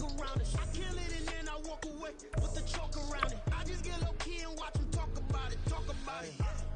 Around it. I kill it and then I walk away with the chalk around it. I just get low key and watch them talk about it.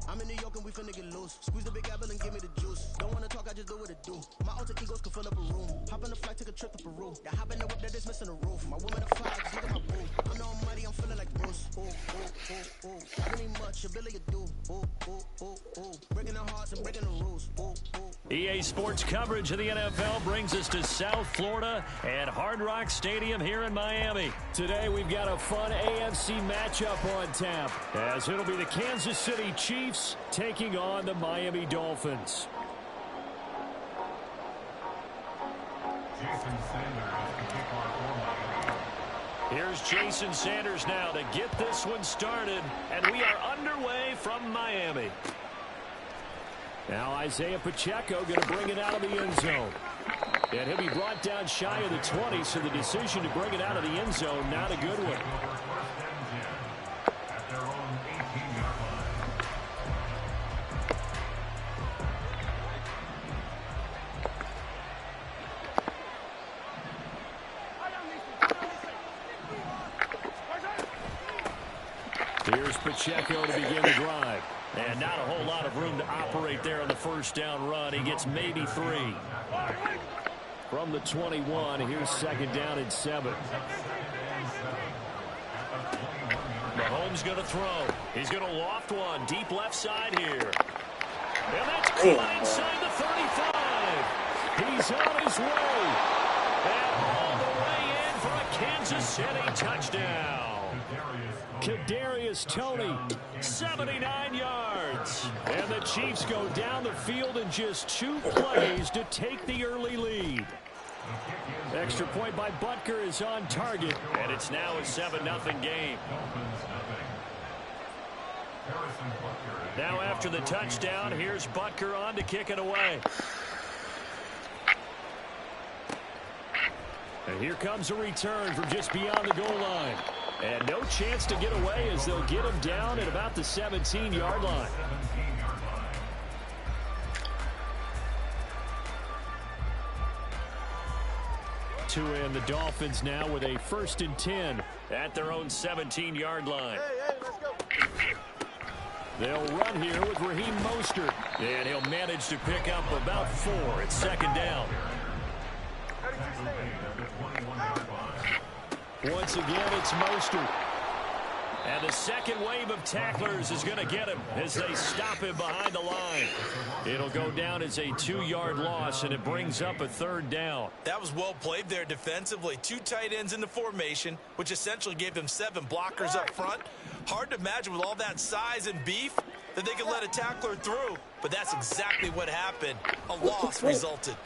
I'm in New York and we finna get loose. Squeeze the big apple and give me the juice. Don't wanna talk, I just do what it do. My alter egos can fill up a room. Hop on the flight, take a trip to Peru. That hop in the whip that is missing the roof. My woman a fly, just look at my boo. I know I'm muddy, I'm feeling like Bruce. Ooh, ooh, ooh, ooh. I don't need much, ability to do. Ooh, ooh, ooh, ooh. Breaking the hearts and breaking the rules. Ooh, ooh. EA Sports coverage of the NFL brings us to South Florida at Hard Rock Stadium here in Miami. Today we've got a fun AFC matchup on tap, as it'll be the Kansas City Chiefs taking on the Miami Dolphins. Here's Jason Sanders now to get this one started, and we are underway from Miami. Now Isaiah Pacheco going to bring it out of the end zone. And he'll be brought down shy of the 20, so the decision to bring it out of the end zone, not a good one. Here's Pacheco to begin the drive. And not a whole lot of room to operate there on the first down run. He gets maybe 3. From the 21, here's second down and 7. Mahomes going to throw. He's going to loft one deep left side here. And that's caught inside the 35. He's on his way. And all the way in for a Kansas City touchdown. Kadarius Toney, 79 yards. And the Chiefs go down the field in just 2 plays to take the early lead. Extra point by Butker is on target, and it's now a 7-0 game. Now after the touchdown, here's Butker on to kick it away. And here comes a return from just beyond the goal line. And no chance to get away as they'll get him down at about the 17-yard line. To end the Dolphins now with a 1st and 10 at their own 17-yard line. They'll run here with Raheem Mostert. And he'll manage to pick up about 4 at second down. Once again, it's Mostert. And the second wave of tacklers is going to get him as they stop him behind the line. It'll go down as a 2-yard loss, and it brings up a 3rd down. That was well played there defensively. 2 tight ends in the formation, which essentially gave them 7 blockers up front. Hard to imagine with all that size and beef that they could let a tackler through, but that's exactly what happened. A loss resulted.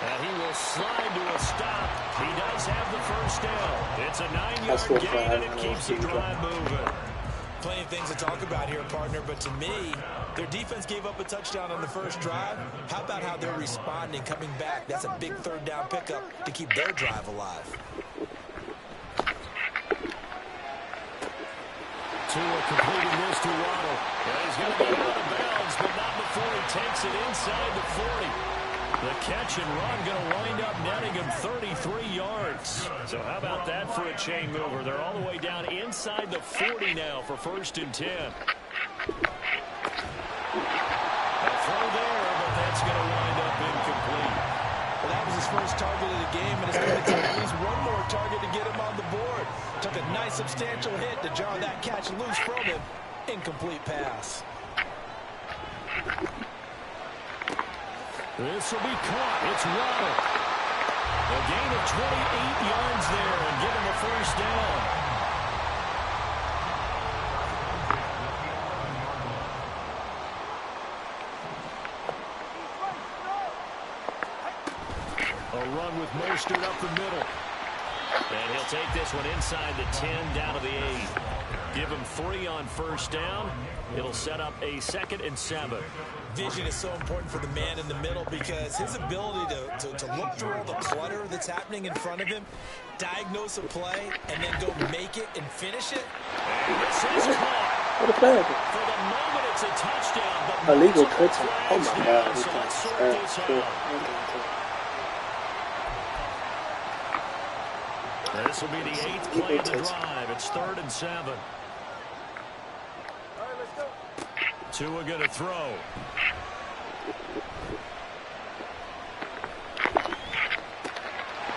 And he will slide to a stop. He does have the first down. It's a 9-yard gain, and it keeps the drive moving. Plenty of things to talk about here, partner, but to me, their defense gave up a touchdown on the first drive. How about how they're responding, coming back? That's a big 3rd down pickup to keep their drive alive. Tua completing this to Waddle. And he's going to be out of bounds, but not before he takes it inside the 40. The catch and run going to wind up netting him 33 yards. So how about that for a chain mover? They're all the way down inside the 40 now for 1st and 10. A throw there, but that's going to wind up incomplete. Well, that was his first target of the game, and it's going to take at least one more target to get him on the board. Took a nice substantial hit to jar that catch loose from him. Incomplete pass. This will be caught. It's Waddle. A gain of 28 yards there and give him a 1st down. A run with Mostert up the middle. And he'll take this one inside the 10 down to the 8. Give him 3 on 1st down. It'll set up a 2nd and 7. Vision is so important for the man in the middle because his ability to look through all the clutter that's happening in front of him, diagnose a play, and then go make it and finish it. And this is caught. What a flag. For the moment, it's a touchdown. But Illegal touchdown. Oh my God. so let's sort this out. This will be the 8th play of the drive. It's 3rd and 7. All right, let's go. Tua going to throw.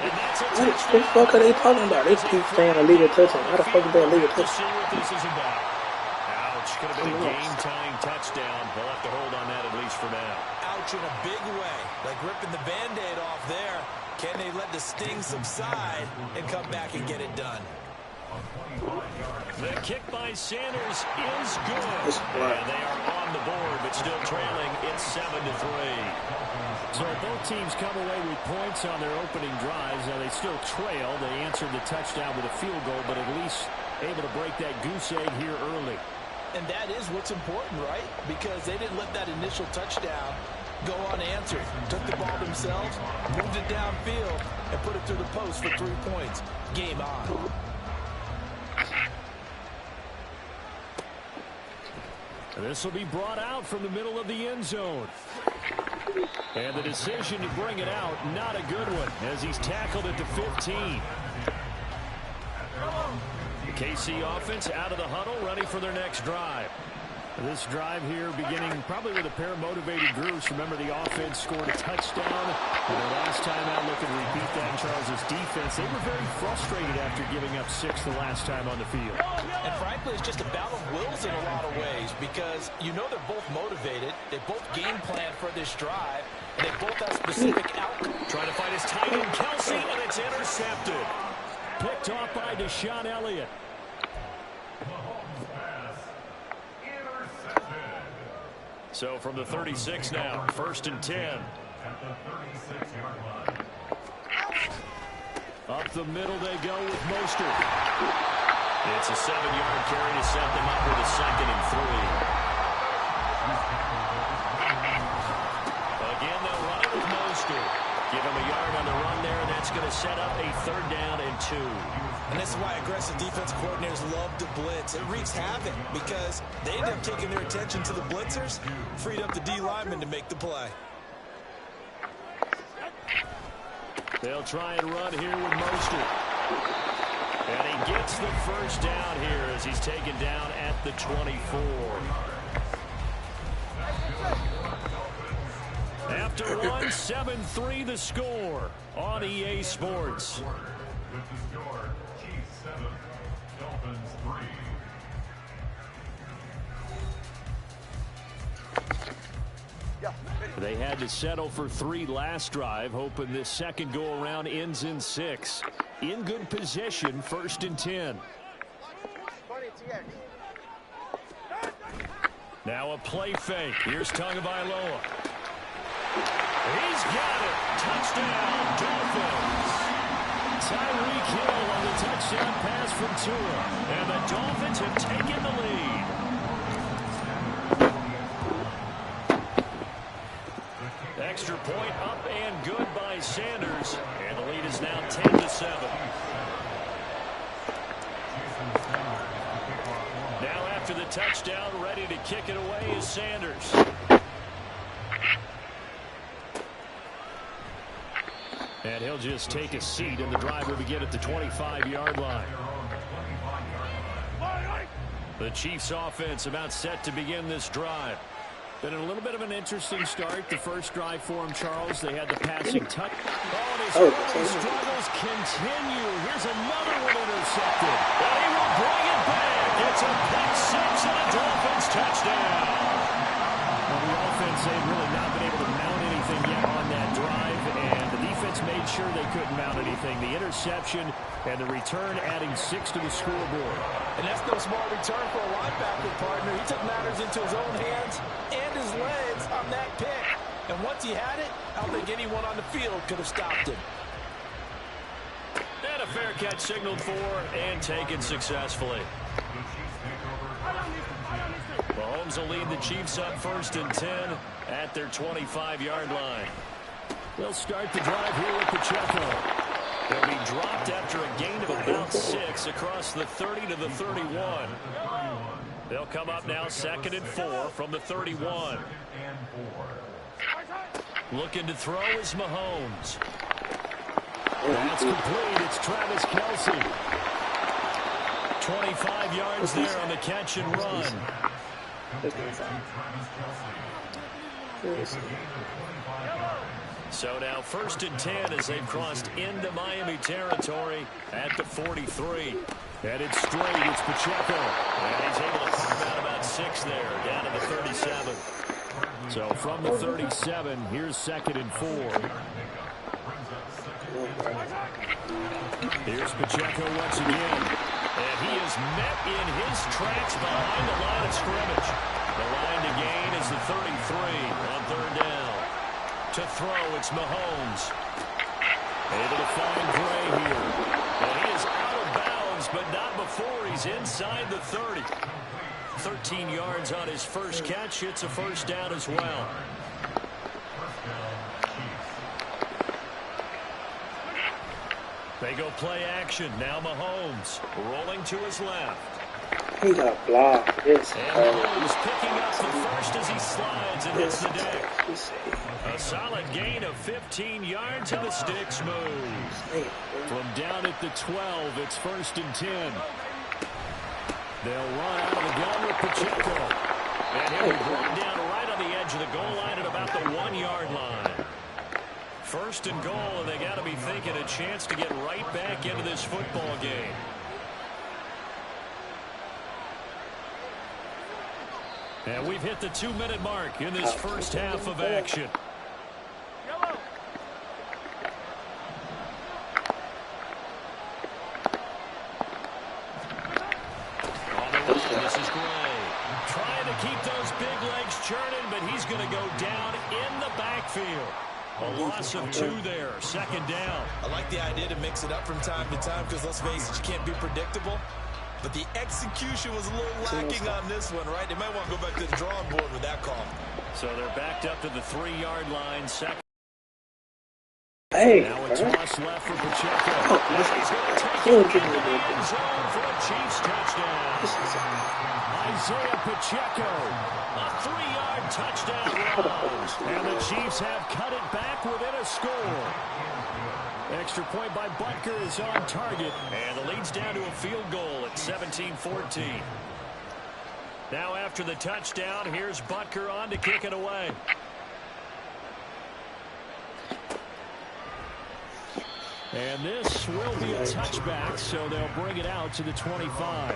And that's a touchdown. What the fuck are they talking about? They keep saying a legal touchdown. How the fuck is that a legal Let's see touchdown? what this is about. Ouch. Could have been a game-tying touchdown. They'll have to hold on that at least for now. Ouch in a big way. Like ripping the Band-Aid off there. Can they let the sting subside and come back and get it done? The kick by Sanders is good. And they are on the board, but still trailing. It's 7-3. So both teams come away with points on their opening drives. Now they still trail. They answered the touchdown with a field goal, but at least able to break that goose egg here early. And that is what's important, right? Because they didn't let that initial touchdown go unanswered. Took the ball themselves, moved it downfield, and put it through the post for 3 points. Game on. This will be brought out from the middle of the end zone. And the decision to bring it out, not a good one, as he's tackled at the 15. The KC offense out of the huddle, ready for their next drive. This drive here beginning probably with a pair of motivated groups. Remember, the offense scored a touchdown. And their last time out looking to repeat that in Charles' defense. They were very frustrated after giving up 6 the last time on the field. And frankly, it's just a battle of wills in a lot of ways because you know they're both motivated. They both game plan for this drive. And they both have specific outcomes. Trying to find his tight end, Kelsey, and it's intercepted. Picked off by Deshaun Elliott. So from the 36 now, 1st and 10. Up the middle they go with Mostert. It's a 7-yard carry to set them up with a 2nd and 3. Again, they'll run it with Mostert. Give him a yard on the run there, and that's going to set up a 3rd down and 2. And this is why aggressive defense coordinators love to blitz. It wreaks havoc because they end up taking their attention to the blitzers, freed up the D lineman to make the play. They'll try and run here with Mostert. And he gets the 1st down here as he's taken down at the 24. After one, 7-3 the score on EA Sports. With the score, Chiefs 7, Dolphins 3. They had to settle for 3 last drive, hoping this second go-around ends in 6. In good position, 1st and 10. Now a play fake. Here's Tagovailoa. He's got it. Touchdown, Dolphins. Tyreek Hill on the touchdown pass from Tua. And the Dolphins have taken the lead. Extra point up and good by Sanders. And the lead is now 10-7. Now after the touchdown, ready to kick it away is Sanders. And he'll just take a seat, and the drive will begin at the 25-yard line. The Chiefs offense about set to begin this drive. Been a little bit of an interesting start. The first drive for him, Charles. They had the passing touch. Oh, his struggles continue. Here's another one intercepted. And he will bring it back. It's a pick 6 and a Dolphins touchdown. Well, the offense, they've really not been able to mount anything yet on that drive, and the defense made sure they couldn't mount anything. The interception and the return adding 6 to the scoreboard. And that's no small return for a linebacker partner. He took matters into his own hands and his legs on that pick. And once he had it, I don't think anyone on the field could have stopped him. And a fair catch signaled for and taken successfully. Mahomes will lead the Chiefs up 1st and 10 at their 25-yard line. They'll start the drive here with Pacheco. They'll be dropped after a gain of about 6 across the 30 to the 31. They'll come up now 2nd and 4 from the 31. Looking to throw is Mahomes. That's complete. It's Travis Kelce. 25 yards there on the catch and run. So now 1st and 10 as they've crossed into Miami territory at the 43. Headed straight, it's Pacheco. And he's able to carve out about 6 there, down to the 37. So from the 37, here's 2nd and 4. Here's Pacheco once again. And he is met in his tracks behind the line of scrimmage. The line to gain is the 33 on 3rd down. To throw, it's Mahomes. Able to find Gray here. And he is out of bounds, but not before he's inside the 30. 13 yards on his first catch. It's a 1st down as well. They go play action. Now Mahomes rolling to his left. He got blocked. It's and Mahomes picking up the first as he slides and hits the deck. A solid gain of 15 yards and the sticks move. From down at the 12, it's 1st and 10. They'll run out of the gun with Pacheco. And he'll be brought down right on the edge of the goal line at about the 1-yard line. 1st and goal, and they got to be thinking a chance to get right back into this football game. And we've hit the 2-minute mark in this first half of action. On the run, this is Gray. Trying to keep those big legs churning, but he's going to go down in the backfield. A loss of 2 there, 2nd down. I like the idea to mix it up from time to time because, let's face it, you can't be predictable. But the execution was a little lacking on this one, right? They might want to go back to the drawing board with that call. So they're backed up to the 3-yard line. 2nd. Hey, now a toss left for Pacheco. And he's going to take it in the end zone for a Chiefs touchdown. Isaiah Pacheco, a 3-yard touchdown run. And the Chiefs have cut it back within a score. Extra point by Butker is on target, and the lead's down to a field goal at 17-14. Now after the touchdown, here's Butker on to kick it away. And this will be a touchback, so they'll bring it out to the 25.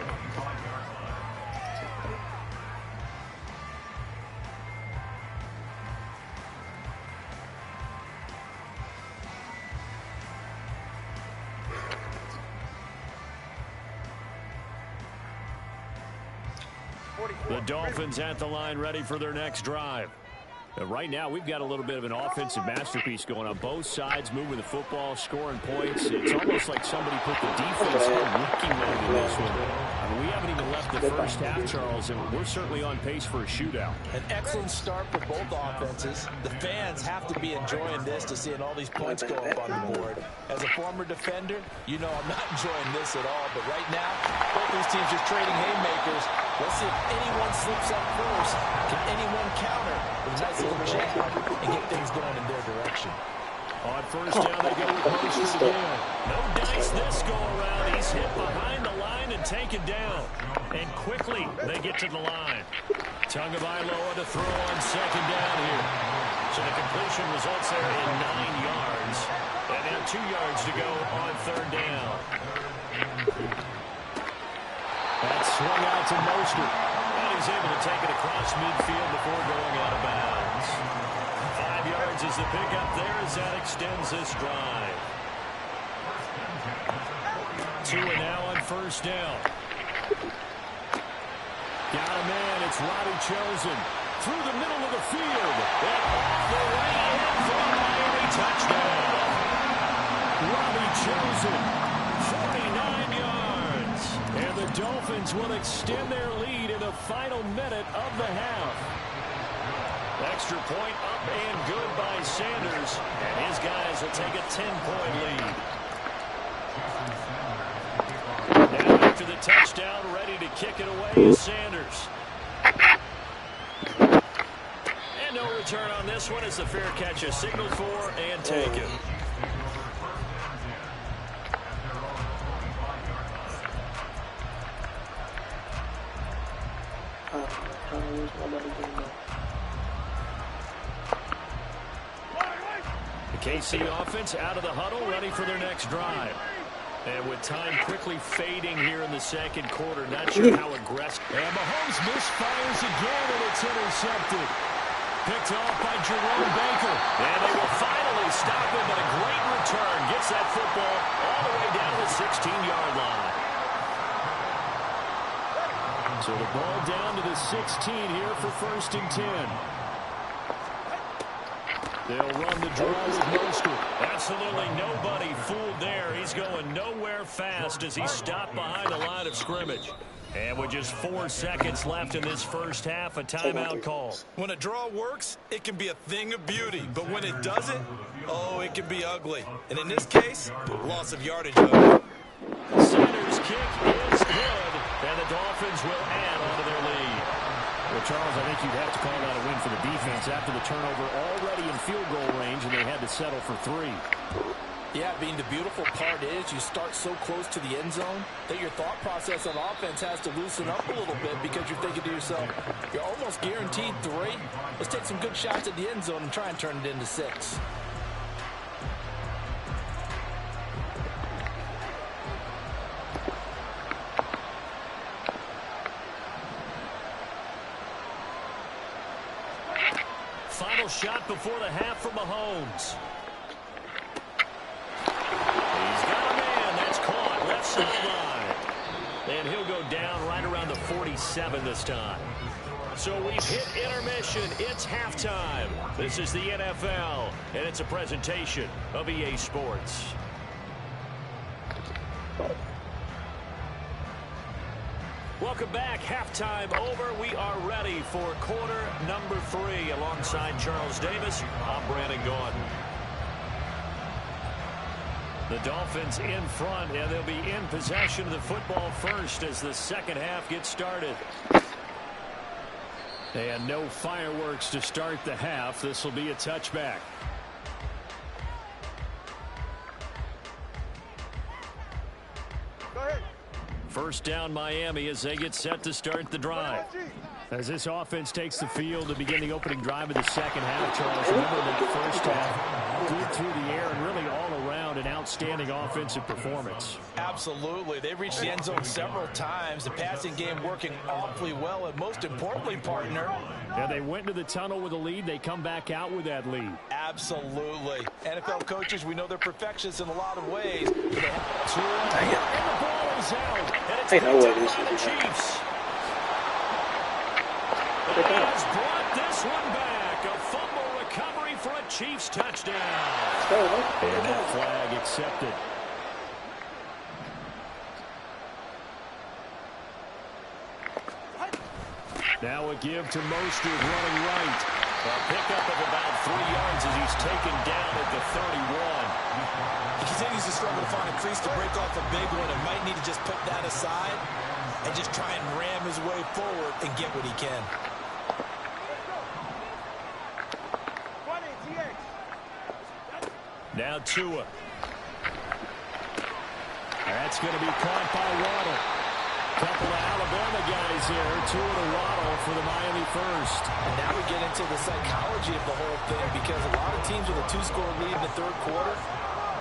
The Dolphins at the line, ready for their next drive. Right now, we've got a little bit of an offensive masterpiece going on both sides, moving the football, scoring points. It's almost like somebody put the defense on rookie mode in this one. I mean, we haven't even left the first half, Charles, and we're certainly on pace for a shootout. An excellent start for both offenses. The fans have to be enjoying this to seeing all these points go up on the board. As a former defender, you know I'm not enjoying this at all. But right now, both these teams just trading haymakers. Let's see if anyone slips up first. Can anyone counter with a nice little jab and get things going in their direction? On 1st down, they go with Mostert again. No dice this go around. He's hit behind the line and taken down. And quickly, they get to the line. Tagovailoa to throw on 2nd down here. So the completion results there in 9 yards. And now 2 yards to go on 3rd down. That's swung out to Mostert. And he's able to take it across midfield before going out of bounds. 5 yards is the pickup there as that extends this drive. 2 and now on 1st down. Got a man, it's Robbie Chosen. Through the middle of the field. And off the way in for a Miami touchdown. Robbie Chosen, 49 yards. And the Dolphins will extend their lead in the final minute of the half. Extra point up and good by Sanders. And his guys will take a 10-point lead. Now after the touchdown, ready to kick it away is Sanders. And no return on this one as the fair catch is signaled for and taken. The KC offense out of the huddle, ready for their next drive. And with time quickly fading here in the second quarter, not sure how aggressive. And Mahomes misfires again, and it's intercepted. Picked off by Jerome Baker. And they will finally stop him, but a great return. Gets that football all the way down to the 16-yard line. So the ball down to the 16 here for 1st and 10. They'll run the draw with Mostert. Absolutely nobody fooled there. He's going nowhere fast as he stopped behind the line of scrimmage. And with just 4 seconds left in this first half, a timeout call. When a draw works, it can be a thing of beauty. But when it doesn't, oh, it can be ugly. And in this case, loss of yardage. Sanders' kick is good, and the Dolphins will add on to their lead. Well, Charles, I think you'd have to call that a win for the defense after the turnover already in field goal range, and they had to settle for 3. Yeah, Bean, the beautiful part is you start so close to the end zone that your thought process on offense has to loosen up a little bit because you're thinking to yourself, you're almost guaranteed 3. Let's take some good shots at the end zone and try and turn it into 6. Final shot before the half from Mahomes. He's got a man. That's caught. Left sideline. And he'll go down right around the 47 this time. So we've hit intermission. It's halftime. This is the NFL, and it's a presentation of EA Sports. Welcome back. Halftime over. We are ready for quarter number 3. Alongside Charles Davis, I'm Brandon Gaudin. The Dolphins in front, and they'll be in possession of the football first as the second half gets started. And no fireworks to start the half. This will be a touchback. First down Miami as they get set to start the drive. As this offense takes the field to begin the opening drive of the second half, Charles, remember that first half, good through the air and really all around an outstanding offensive performance. Absolutely. They've reached the end zone several times. The passing game working awfully well, and most importantly, partner. Yeah, they went into the tunnel with a lead. They come back out with that lead. Absolutely. NFL coaches, we know they're perfectionists in a lot of ways. And the ball is out. And it's Ain't no way picked this up by the is Chiefs. He has brought this one back. A fumble recovery for a Chiefs touchdown. And that flag accepted. Now a give to Mostert running right. A pickup of about 3 yards as he's taken down at the 31. He continues to struggle to find a crease to break off a big one and might need to just put that aside and just try and ram his way forward and get what he can. Now Tua. That's going to be caught by Waddle. Couple of Alabama guys here. Tua to Waddle for the Miami first. And now we get into the psychology of the whole thing because a lot of teams with a 2-score lead in the third quarter,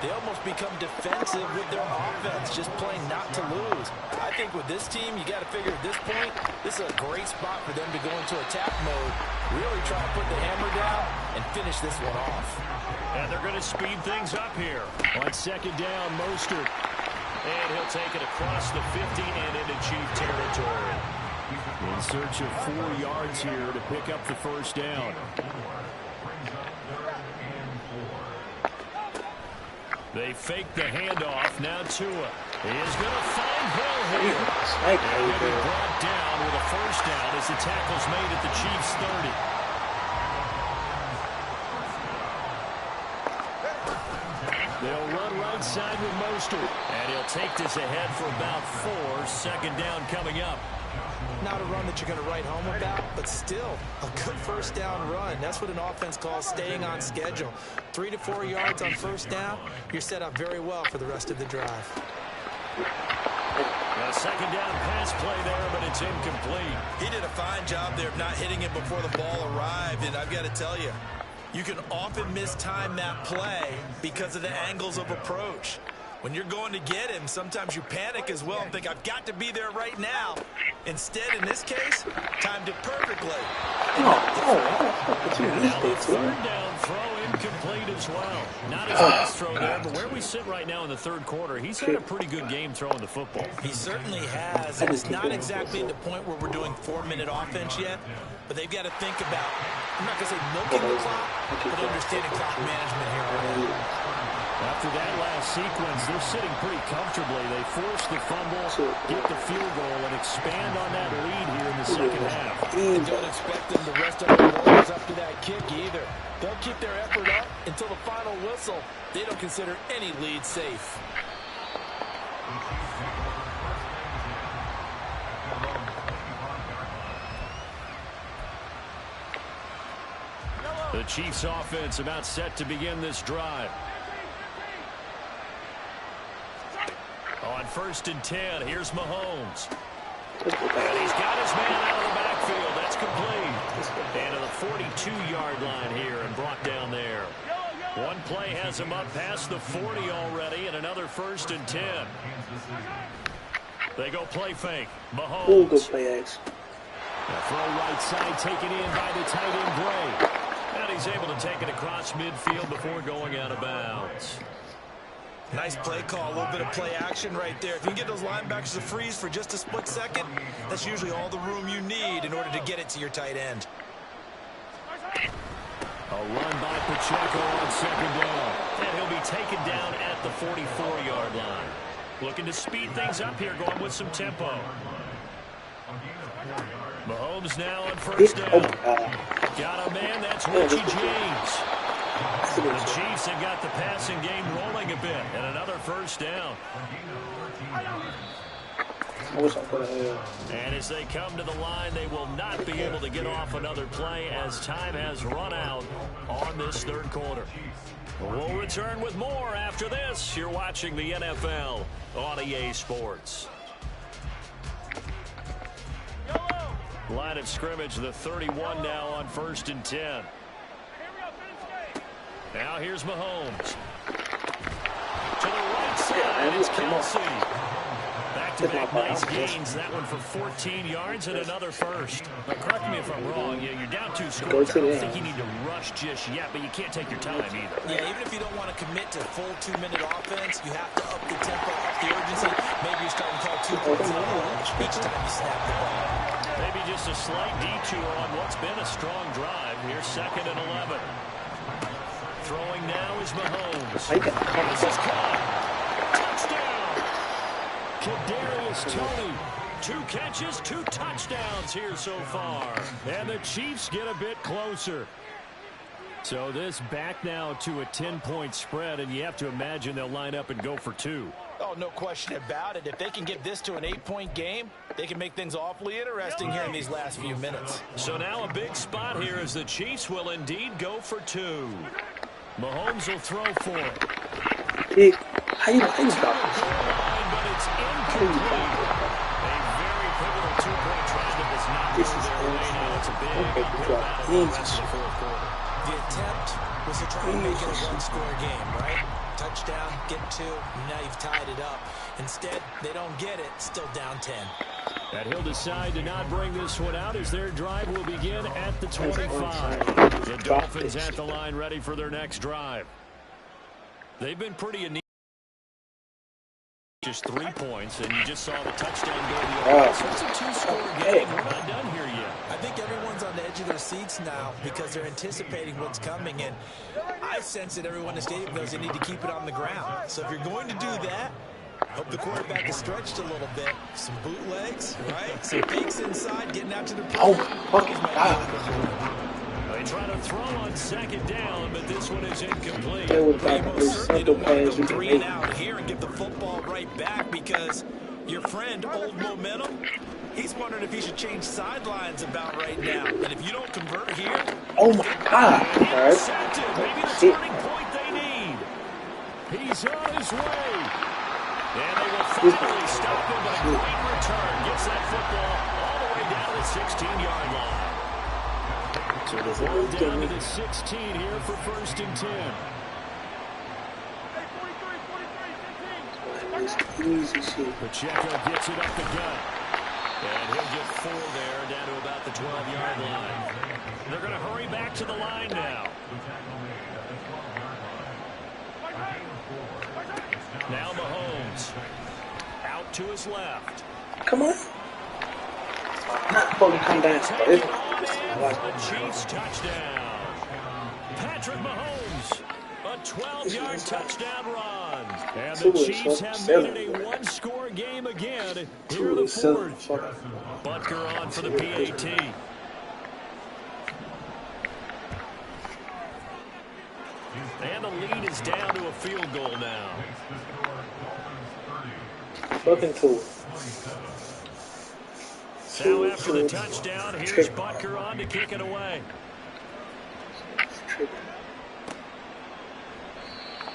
they almost become defensive with their offense, just playing not to lose. I think with this team, you got to figure at this point, this is a great spot for them to go into attack mode, really try to put the hammer down and finish this one off. And they're going to speed things up here. On second down, Mostert. And he'll take it across the 50 and into Chief territory. In search of 4 yards here to pick up the first down. They fake the handoff. Now Tua is going to find Hill here. And he'll be brought down with a first down as the tackle's made at the Chiefs' 30. They'll run right side with Mostert. And he'll take this ahead for about 4. Second down coming up. Not a run that you're going to write home about, but still a good first down run. That's what an offense calls staying on schedule. 3 to 4 yards on first down, you're set up very well for the rest of the drive. A second down pass play there, but it's incomplete. He did a fine job there of not hitting it before the ball arrived, and I've got to tell you, you can often mistime that play because of the angles of approach. When you're going to get him, sometimes you panic as well and think, I've got to be there right now. Instead, in this case, timed it perfectly. Third down throw incomplete as well. Not his best throw there, but where we sit right now in the third quarter, he's had a pretty good game throwing the football. He certainly has, and it's not exactly at the point where we're doing 4-minute offense yet, but they've got to think about, I'm not going to say milking the clock, but understanding clock management here already. After that last sequence, they're sitting pretty comfortably. They force the fumble, get the field goal, and expand on that lead here in the second half. And don't expect them to rest on their laurels after that kick either. They'll keep their effort up until the final whistle. They don't consider any lead safe. The Chiefs offense about set to begin this drive. On 1st and 10, here's Mahomes. And he's got his man out of the backfield. That's complete. And to the 42-yard line here and brought down there. One play has him up past the 40 already, and another 1st and 10. They go play fake. Mahomes. Good play, X. The throw right side taken in by the tight end Gray. And he's able to take it across midfield before going out of bounds. Nice play call, a little bit of play action right there. If you can get those linebackers to freeze for just a split second, that's usually all the room you need in order to get it to your tight end. A run by Pacheco on second down. And he'll be taken down at the 44-yard line. Looking to speed things up here, going with some tempo. Mahomes now on 1st down. Got a man, that's Richie James. The Chiefs have got the passing game rolling a bit, and another 1st down. And as they come to the line, they will not be able to get off another play as time has run out on this third quarter. We'll return with more after this. You're watching the NFL on EA Sports. Line of scrimmage, the 31 now on 1st and 10. Now here's Mahomes. To the right side, it's Kelsey. Back-to-back nice gains. That one for 14 yards and another 1st. Now, correct me if I'm wrong. You're down 2 scores. I don't think you need to rush just yet, but you can't take your time either. Yeah, even if you don't want to commit to full 2-minute offense, you have to up the tempo, up the urgency. Maybe you're starting to call 2 points each time you snap the ball. Maybe just a slight detour on what's been a strong drive. Here's 2nd and 11. Throwing now is Mahomes. This is caught. Touchdown. Kadarius Toney. 2 catches, 2 touchdowns here so far. And the Chiefs get a bit closer. So this back now to a 10-point spread, and you have to imagine they'll line up and go for 2. Oh, no question about it. If they can get this to an 8-point game, they can make things awfully interesting here in these last few minutes. So now a big spot here as the Chiefs will indeed go for 2. Mahomes will throw for it. How you like that? But it's incomplete. A very pivotal 2-point drive that does not go their way now. It's a big battle the rest of the fourth quarter. The attempt was to try and make it a one-score game, right? Touchdown, get 2, now you've tied it up. Instead, they don't get it, still down 10. And he'll decide to not bring this one out as their drive will begin at the 25. The Dolphins at the line ready for their next drive. They've been pretty anemic. Just 3 points, and you just saw the touchdown go the other way. So it's a 2-score game. We're not done here yet. I think everyone's on the edge of their seats now because they're anticipating what's coming. And I sense that everyone in the stadium knows they need to keep it on the ground. So if you're going to do that, hope the quarterback is stretched a little bit. Some bootlegs, right? Some fakes inside, getting out to the play. Oh, fucking God. They try to throw on 2nd down, but this one is incomplete. They would They most certainly don't want to go 3 and out. out here and give the football right back because your friend, Old Momentum, he's wondering if he should change sidelines about right now. And if you don't convert here... Oh, my God. Intercepted. Maybe the turning point they need. He's on his way. And they will barely stopped him, but a great return. Gets that football all the way down to the 16-yard line. So the ball down to the 16 here for 1st and 10. Easy shit. Pacheco gets it up the gut. And he'll get 4 there, down to about the 12-yard line. They're going to hurry back to the line now. Now Mahomes. Out to his left. Come on. Not supposed to come down. Take it on in for the Chiefs touchdown. Patrick Mahomes. A 12-yard touchdown run. And the Chiefs have made it a one-score game again here in the 4th. Butker on for the PAT. And the lead is down to a field goal now. Fucking tool. Now after the touchdown, here's Butker on to kick it away.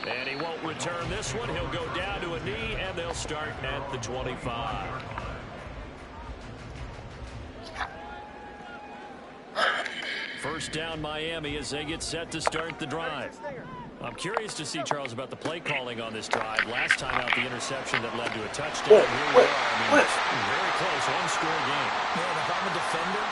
And he won't return this one. He'll go down to a knee, and they'll start at the 25. First down Miami as they get set to start the drive. I'm curious to see, Charles, about the play calling on this drive. Last time out, the interception that led to a touchdown. Here we are. I mean, it's very close, one-score game. Man, if I'm a defender,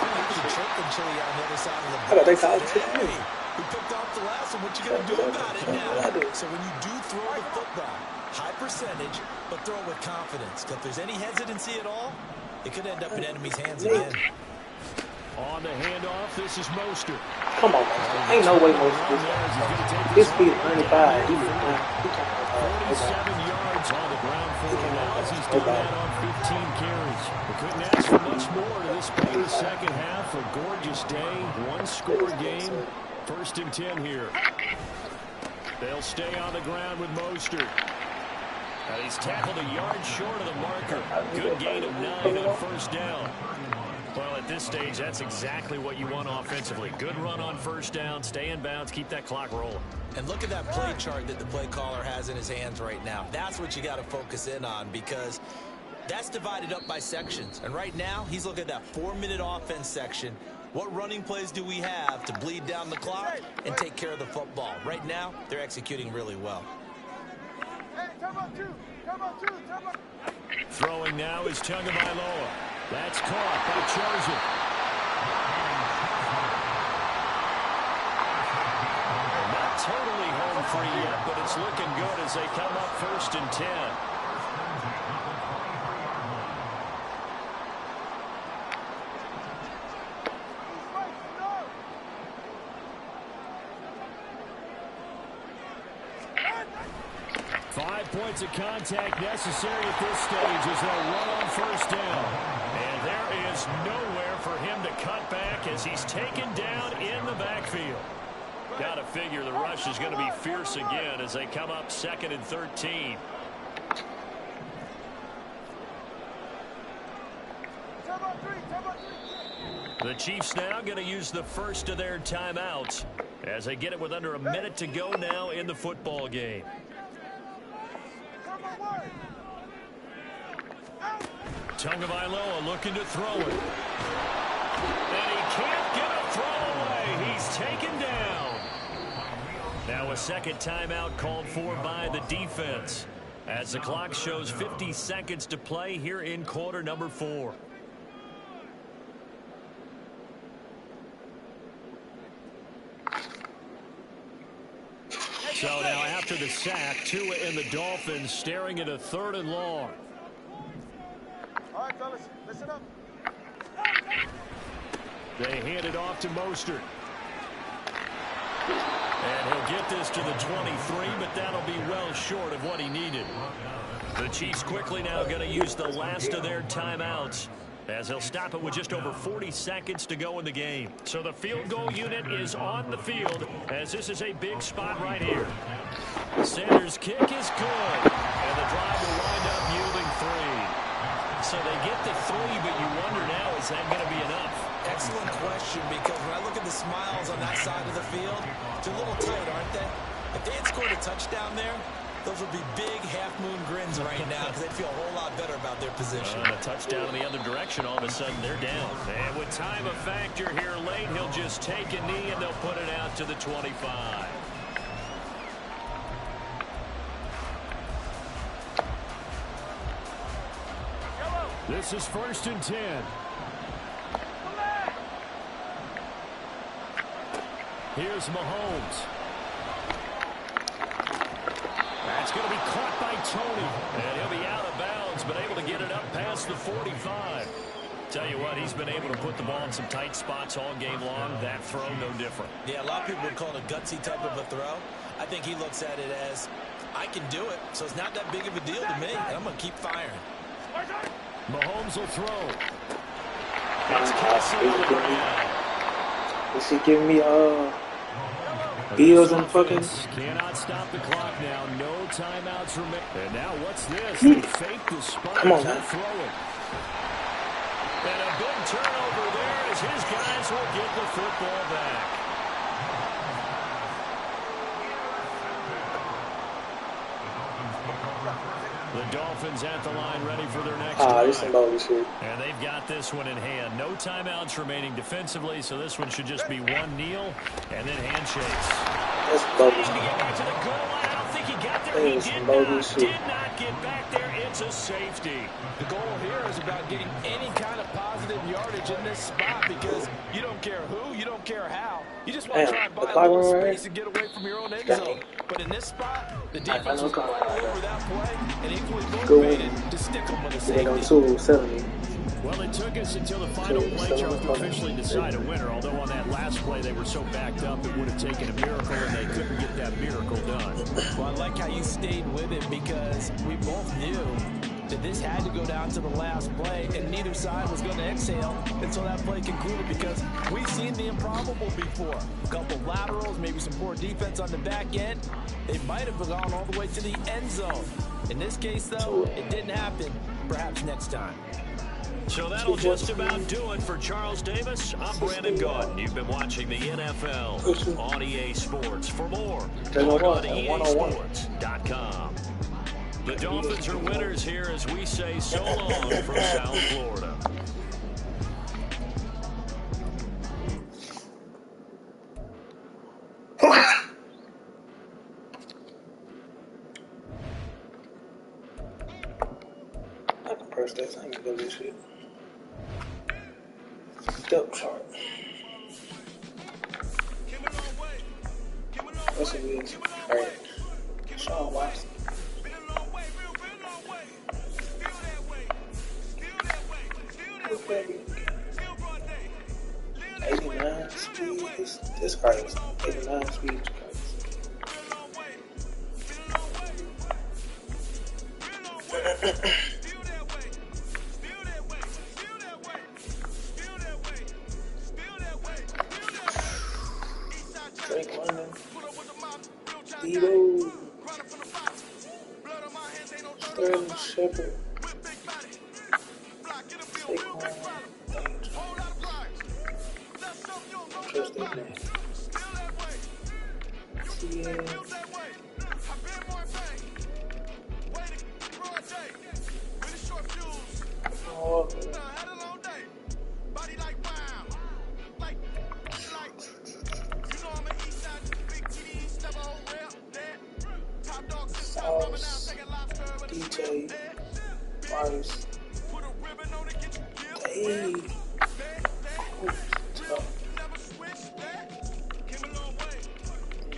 I'm going to trip until you're on the other side of the How about they call it? Hey, we picked off the last one. What you going to do about it now? So when you do throw the football, high percentage, but throw it with confidence. If there's any hesitancy at all, it could end up in enemy's hands again. On the handoff, this is Mostert. Come on, Mostert. Ain't no way Mostert. His speed is 95. He was not. 47 yards on the ground for him now as he's done that on 15 carries. We couldn't ask for much more to this point in the second half. A gorgeous day, one-score game. 1st and 10 here. They'll stay on the ground with Mostert. He's tackled a yard short of the marker. Good gain of 9 on 1st down. Well, at this stage, that's exactly what you want offensively. Good run on 1st down, stay in bounds, keep that clock rolling. And look at that play chart that the play caller has in his hands right now. That's what you got to focus in on, because that's divided up by sections. And right now, he's looking at that 4-minute offense section. What running plays do we have to bleed down the clock and take care of the football? Right now, they're executing really well. Throwing now is Tagovailoa. That's caught by Chosen. Not totally home free yet, but it's looking good as they come up 1st and 10. Points of contact necessary at this stage as they'll run on 1st down. And there is nowhere for him to cut back as he's taken down in the backfield. Got to figure the rush is going to be fierce again as they come up 2nd and 13. The Chiefs now going to use the first of their timeouts as they get it with under a minute to go now in the football game. Tagovailoa looking to throw it. And he can't get a throw away. He's taken down. Now a 2nd timeout called for by the defense as the clock shows 50 seconds to play here in quarter number 4. So now after the sack, Tua and the Dolphins staring at a 3rd and long. All right, fellas, listen up. They hand it off to Mostert. And he'll get this to the 23, but that'll be well short of what he needed. The Chiefs quickly now going to use the last of their timeouts as they'll stop it with just over 40 seconds to go in the game. So the field goal unit is on the field as this is a big spot right here. Sanders' kick is good, and the drive will wind up yielding 3. So they get the 3, but you wonder now, is that going to be enough? Excellent question, because when I look at the smiles on that side of the field, they're a little tight, aren't they? If they had scored a touchdown there, Those would be big half-moon grins right now because they feel a whole lot better about their position. A touchdown in the other direction, all of a sudden they're down. And with time a factor here late, he'll just take a knee and they'll put it out to the 25. This is 1st and 10. Here's Mahomes. That's going to be caught by Tony. And he'll be out of bounds, but able to get it up past the 45. Tell you what, he's been able to put the ball in some tight spots all game long. That throw, no different. Yeah, a lot of people would call it a gutsy type of a throw. I think he looks at it as, I can do it, so it's not that big of a deal to me, and I'm going to keep firing. Mahomes will throw. It's Kelsey on the ground. Is he giving me Bills and fucking? Cannot stop the clock now. No timeouts remain. And now what's this? They fake the spot. Come on, man. Throw it. And a big turnover there as his guys will get the football back. The Dolphins at the line ready for their next drive. This is bogus here. And they've got this one in hand. No timeouts remaining defensively, so this one should just be one kneel and then handshakes. That's bogus. To get back to the goal line, I don't think he got there. He did not get back there. It's a safety. The goal here is about getting any kind of positive yardage in this spot because you don't care who, you don't care how. You just want to try and buy a little space and get away from your own end zone. But in this spot, the defense was quite all over that play and equally motivated to stick them with a safety. Well, it took us until the final play, Charles, to officially decide a winner. Although on that last play they were so backed up, it would have taken a miracle, and they couldn't get that miracle done. Well, I like how you stayed with it because we both knew that this had to go down to the last play, and neither side was going to exhale until that play concluded because we've seen the improbable before. A couple of laterals, maybe some poor defense on the back end. They might have gone all the way to the end zone. In this case, though, it didn't happen. Perhaps next time. So that'll just about do it for Charles Davis. I'm Brandon Gaudin. You've been watching the NFL on EA Sports. For more, log on to EASports.com. The Dolphins are winners here as we say so long from South Florida. I can press that. I can go this shit. Depth chart. What's it is? Alright. Sean Watson. Okay. 89 speed. This car is 89 speed. Drake London, Debo, Sterling Shepard, Saquon, trust that man. DJ, Mars, Dave,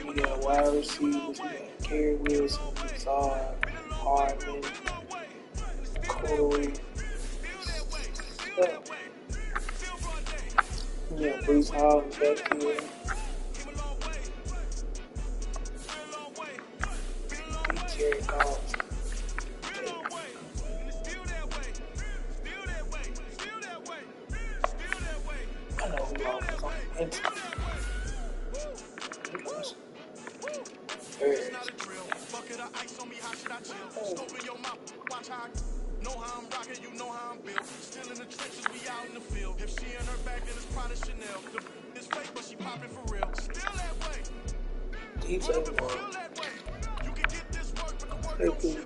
we got wide receivers, we got Gary Wilson, Zard, Hardman, Corey, yeah, Bruce Hall back here. Jerry Goff. I know who else is on the inside. Know how I'm rocking, you know how I'm built. Still in the trenches, we out in the field. If she in her bag, then it's probably Chanel. It's fake, but she popping for real. Still that way. DJ Moore. You can get this work, but They good.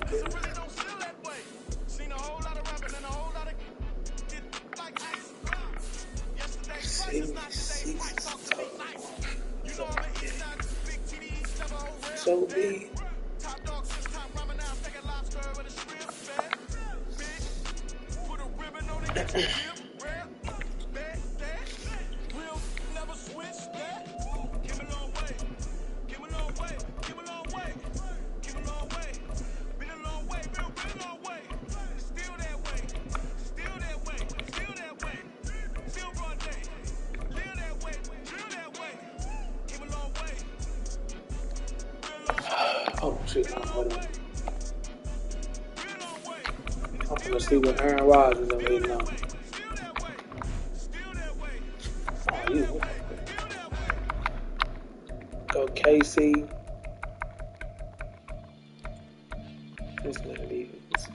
So big. Oh shit, I'm gonna see what Aaron Rodgers is waiting on. Oh, you. Go KC. This man defense.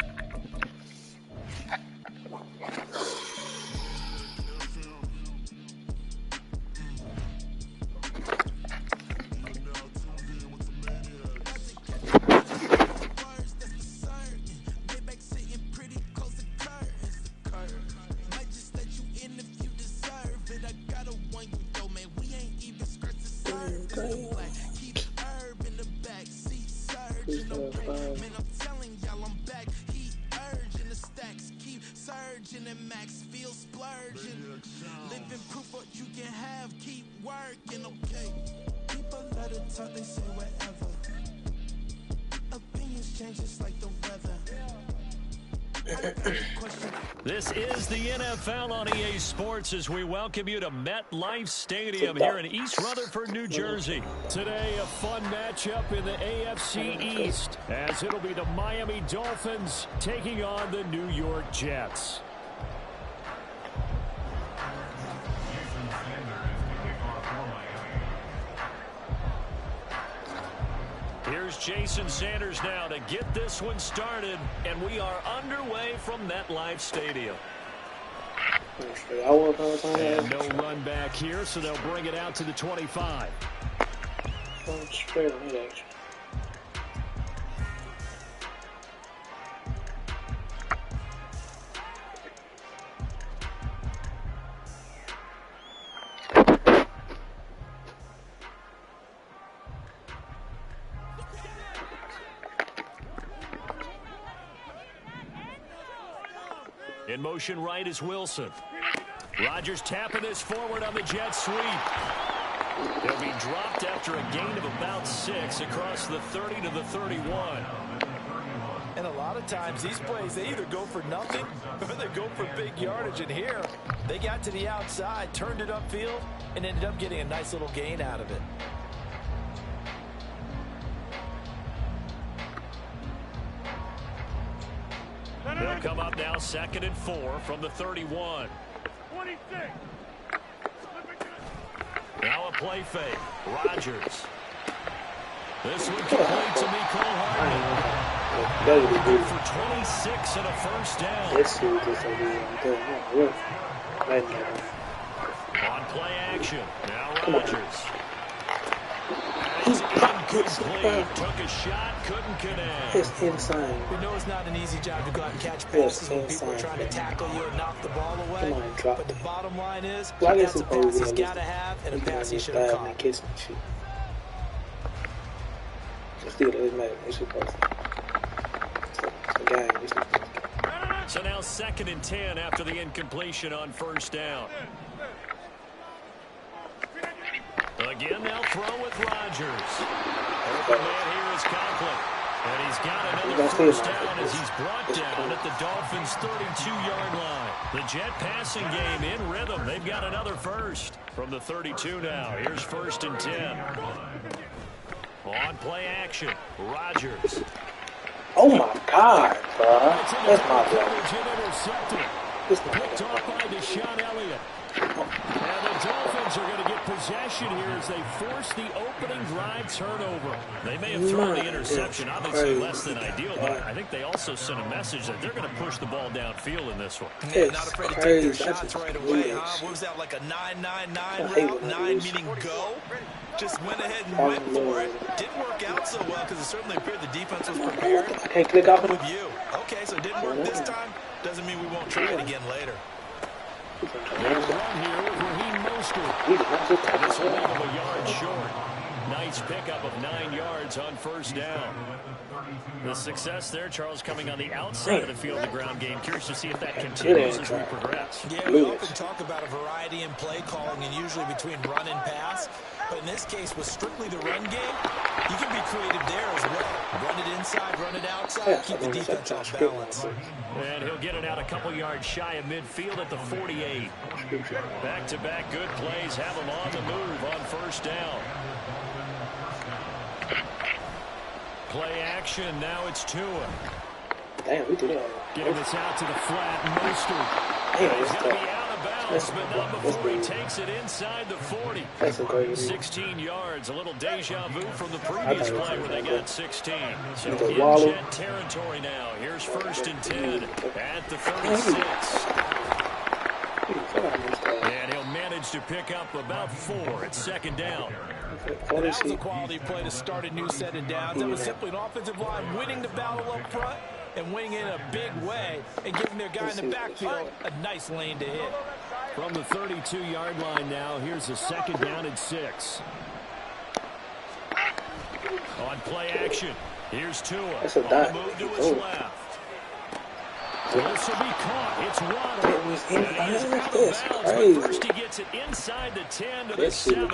This is the NFL on EA Sports as we welcome you to MetLife Stadium here in East Rutherford, New Jersey. Today, a fun matchup in the AFC East as it'll be the Miami Dolphins taking on the New York Jets. Here's Jason Sanders now to get this one started, and we are underway from MetLife Stadium. And no run back here, so they'll bring it out to the 25. Straight on it, actually. In motion right is Wilson. Rodgers tapping this forward on the jet sweep. He'll be dropped after a gain of about 6 across the 30 to the 31. And a lot of times these plays, they either go for nothing or they go for big yardage. And here, they got to the outside, turned it upfield, and ended up getting a nice little gain out of it. They'll come up now 2nd and 4 from the 31. 26. Now a play fake. Rodgers. This one complete to Mecole Hardman. For 26 and a first down. On play action. Now Rodgers. Incomplete. Took a shot, couldn't connect. It's insane. We know it's not an easy job to go out and catch passes when people are trying to tackle you and knock the ball away. But the bottom line is, that's a pass he's got to have and a pass he should have caught. So now 2nd and 10 after the incompletion on first down. Again, they'll throw with Rodgers. Open man here is Conklin. And he's got another first down as he's brought down at the Dolphins' 32-yard line. The Jet passing game in rhythm. They've got another first from the 32 now. Here's 1st and 10. On play action, Rodgers. Oh my God, bro. That's my play. Picked off by Deshaun Elliott. And And the Dolphins are going to get possession here as they force the opening drive turnover. They may have thrown the interception, obviously less than ideal, but I think they also sent a message that they're going to push the ball downfield in this one. Yeah, not afraid to take their shots right away, huh? What was that, like a 9-9-9 route? 9 meaning go? Just went ahead and went for it. Didn't work out so well because it certainly appeared the defense was prepared. I can't click off with you. Okay, so it didn't work this time. Doesn't mean we won't try it again later. There's one here with Raheem Mostert. This will leave him a yard short. Nice pickup of 9 yards on first down. The success there, Charles, coming on the outside of the field, the ground game. Curious to see if that continues as we progress. Yeah, we often talk about a variety in play calling and usually between run and pass. But in this case, with strictly the run game, you can be creative there as well. Run it inside, run it outside, keep the defense off balance. And he'll get it out a couple yards shy of midfield at the 48. Back-to-back good plays have him on the move on first down. Play action, now it's Tua. Damn, we did it. Getting this out to the flat, Mostert. He's going to be out of bounds, but not before he takes it inside the 40. 16 yards, a little deja vu from the previous play where they got 16. So in Jet territory now. Here's 1st and 10 at the 36. And he'll manage to pick up about 4 at 2nd down. That was a quality play to start a new set of downs. That was simply an offensive line winning the battle up front and winning in a big way and giving their guy in the backfield a nice lane to hit. From the 32-yard line now, here's a 2nd down and 6. On play action, here's Tua. On the move to his left. This will be caught. It's Waddle. And he is out of bounds, but first he gets it inside the 10 to the 7.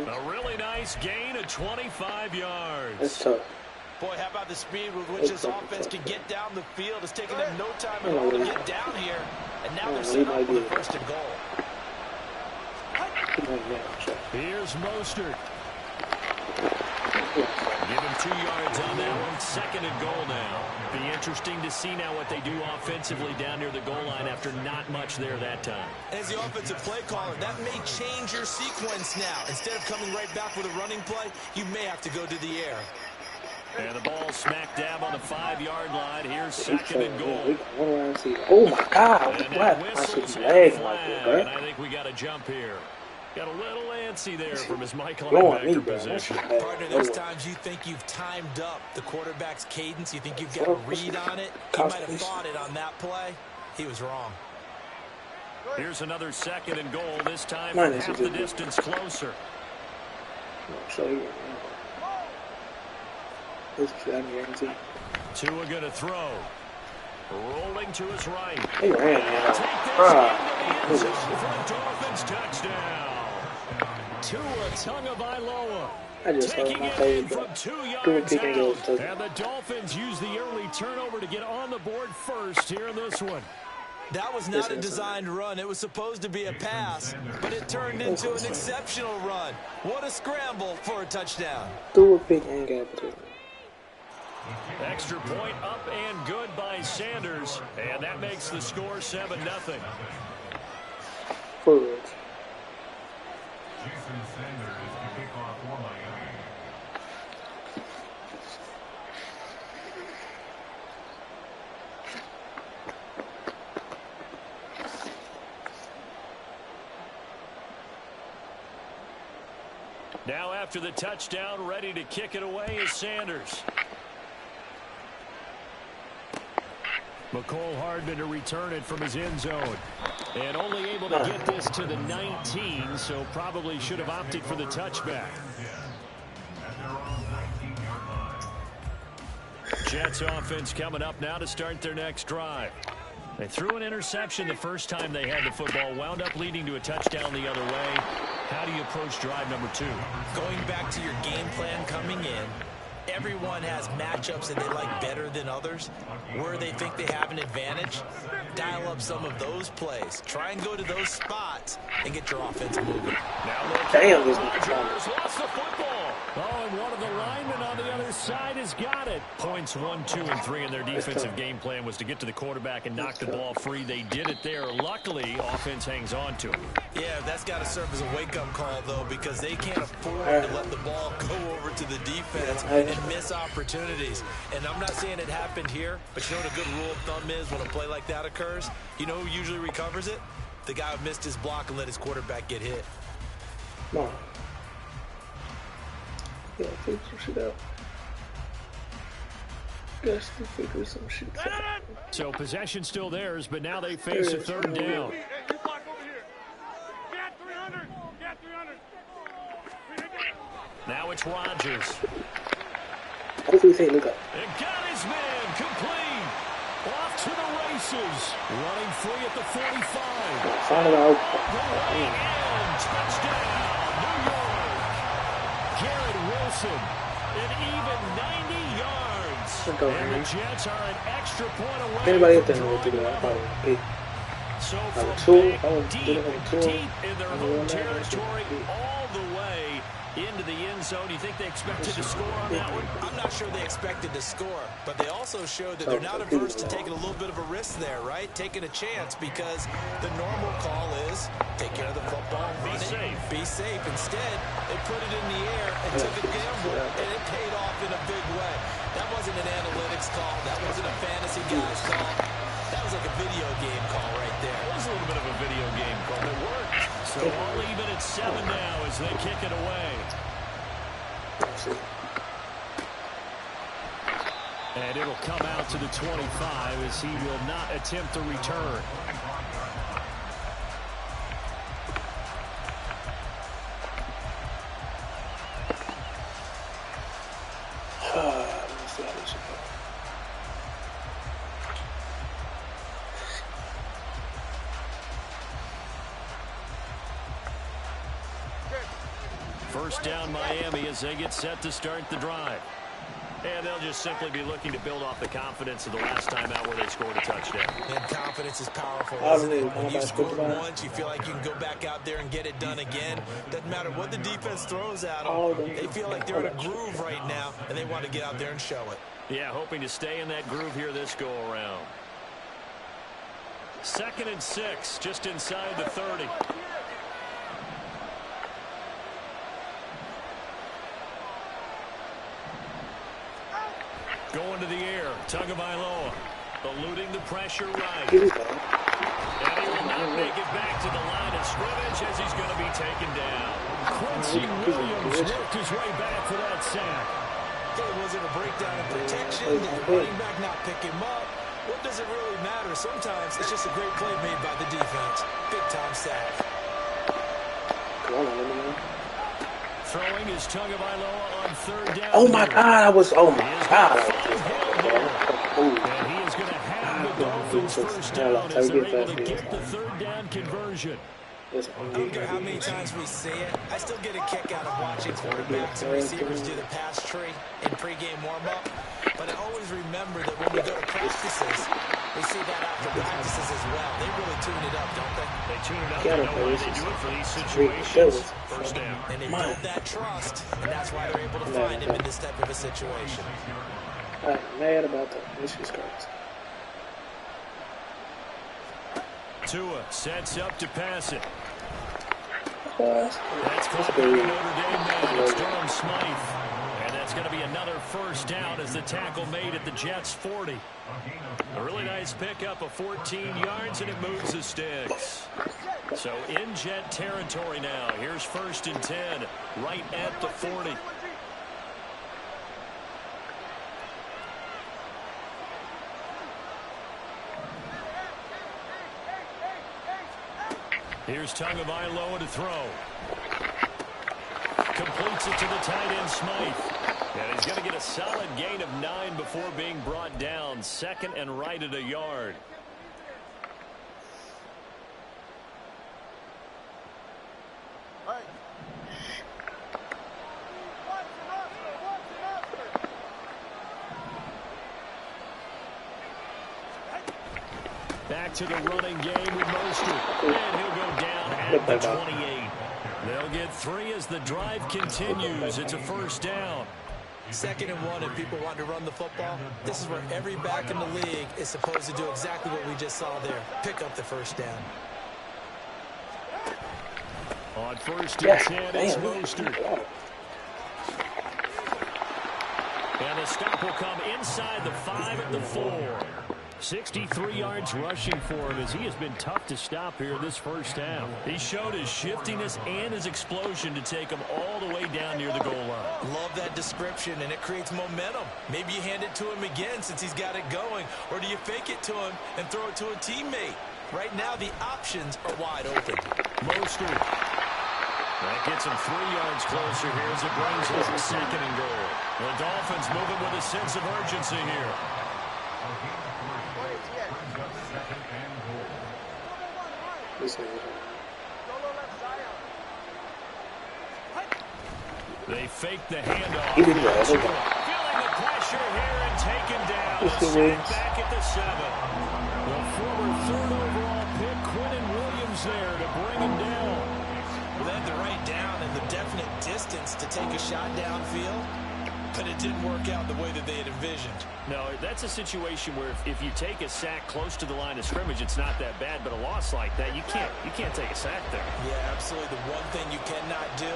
A really nice gain of 25 yards. That's tough. Boy, how about the speed with which this offense can get down the field? It's taken them no time at all to get down here. And now they're set up for the 1st and goal. Here's Mostert. Give him 2 yards on that one. 2nd and goal now. Be interesting to see now what they do offensively down near the goal line after not much there that time. As the offensive play caller, that may change your sequence now. Instead of coming right back with a running play, you may have to go to the air. And the ball smack dab on the 5-yard line. Here's 2nd and goal. Oh my God! And What? I should be lagging like this, bro. and I think we got a jump here. Got a little antsy there from his Mike linebacker position. Partner, those times you think you've timed up the quarterback's cadence, you think you've got a read on it. He might have thought it on that play. He was wrong. Here's another 2nd and goal. This time from half the distance closer. Tua going to throw. Rolling to his right. He ran, Take this into the end zone for a Dolphins touchdown. Tua Tagovailoa taking it in from 2 yards out. And the Dolphins use the early turnover to get on the board first here in this one. That was not a designed run. It was supposed to be a pass, but it turned into an exceptional run. What a scramble for a touchdown. Extra point up and good by Sanders, and that makes the score 7-0. Forward. Jason Sanders is the kickoff for Miami. Now after the touchdown, ready to kick it away is Sanders. McCole Hardman to return it from his end zone. And only able to get this to the 19, so probably should have opted for the touchback. Jets offense coming up now to start their next drive. They threw an interception the first time they had the football, wound up leading to a touchdown the other way. How do you approach drive number 2? Going back to your game plan coming in, everyone has matchups that they like better than others. Where they think they have an advantage, dial up some of those plays. Try and go to those spots and get your offense moving. Now Damn, this Rodgers lost the football. Oh, and one of the linemen on the other this side has got it. Points 1, 2, and 3 in their defensive game plan was to get to the quarterback and knock the ball free. They did it there. Luckily, offense hangs on to it. Yeah, that's got to serve as a wake-up call, though, because they can't afford to let the ball go over to the defense and miss opportunities. And I'm not saying it happened here, but you know what a good rule of thumb is when a play like that occurs? You know who usually recovers it? The guy who missed his block and let his quarterback get hit. No. Yeah, figure some shit out. Guess to figure some shit out. So possession still theirs, but now they face a third down. Hey, you block over here. Get 300. Get 300. Now it's Rodgers. Hopefully they look up. And got his man complete. Off to the races. Running free at the 45. Find it out. And touchdown, New York. Garrett Wilson, an even 90 yards. And the Jets are an extra point away. Anybody from up there drawing would do that? level. Probably. So Have a from tool. back I would do deep, it with a tool. deep in their I home would do it. territory, all the way into the end zone. You think they expected to score on that one? I'm not sure they expected to score, but they also showed that they're not averse to taking a little bit of a risk there, right? Taking a chance, because the normal call is take care of the football, run it, be safe. Instead, they put it in the air and took a gamble, and it paid off in a big way. That wasn't an analytics call. That wasn't a fantasy guy's call. That was like a video game call right there. It was a little bit of a video game call. It worked. So all even at 7 now as they kick it away. And it'll come out to the 25 as he will not attempt a return. First down Miami as they get set to start the drive. And they'll just simply be looking to build off the confidence of the last time out where they scored a touchdown. And confidence is powerful, isn't it? When you scored once, you feel like you can go back out there and get it done again. Doesn't matter what the defense throws at them. They feel like they're in a groove right now, and they want to get out there and show it. Yeah, hoping to stay in that groove here this go-around. 2nd and 6, just inside the 30. Going to the air, Tagovailoa, eluding the pressure right. And he will not make it back to the line of scrimmage as he's going to be taken down. Quincy Williams worked his way back for that sack. Was it a breakdown in protection? Did the running back not pick him up? What does it really matter? Sometimes it's just a great play made by the defense. Big-time sack. Throwing is Tagovailoa on 3rd down. Oh my God! Oh my God! And he is going to have the Dolphins first down as they're able to get the 3rd down conversion. I don't care how many times we see it. I still get a kick out of watching quarterbacks and receivers do the pass tree in pregame warm-up. But I always remember that when we go to practices, we see that after practices as well. They really tune it up, don't they? They tune it up. They know why they do it for these situations. First down. And they build that trust, and that's why they're able to find him in this type of a situation. I'm mad about that. This is crazy. Tua sets up to pass it. That's Caught by Notre Dame man. It's Durham Smythe. And that's going to be another first down as the tackle made at the Jets' 40. A really nice pickup of 14 yards, and it moves the sticks. So in Jet territory now. Here's 1st and 10, right at the 40. Here's Tagovailoa to throw. Completes it to the tight end, Smythe. And he's going to get a solid gain of 9 before being brought down. 2nd and right at a yard. Back to the running game with Mostert. And he'll go down at the 28. They'll get 3 as the drive continues. It's a first down. 2nd and 1 and people want to run the football. This is where every back in the league is supposed to do exactly what we just saw there. Pick up the first down. On 1st and 10, it's Mostert. And the stop will come inside the 5 at the 4. 63 yards rushing for him as he has been tough to stop here this first half. He showed his shiftiness and his explosion to take him all the way down near the goal line. Love that description, and it creates momentum. Maybe you hand it to him again since he's got it going, or do you fake it to him and throw it to a teammate? Right now, the options are wide open. Mostert. That gets him 3 yards closer here as it brings us a 2nd and goal. The Dolphins moving with a sense of urgency here. They fake the handoff. Feeling the pressure here and taken down. Sack back at the 7. The former 3rd overall pick, Quentin Williams there to bring him down. Well, they had the right down and the definite distance to take a shot downfield, but it didn't work out the way that they had envisioned. No, that's a situation where if you take a sack close to the line of scrimmage, it's not that bad, but a loss like that, you can't take a sack there. Yeah, absolutely. The one thing you cannot do,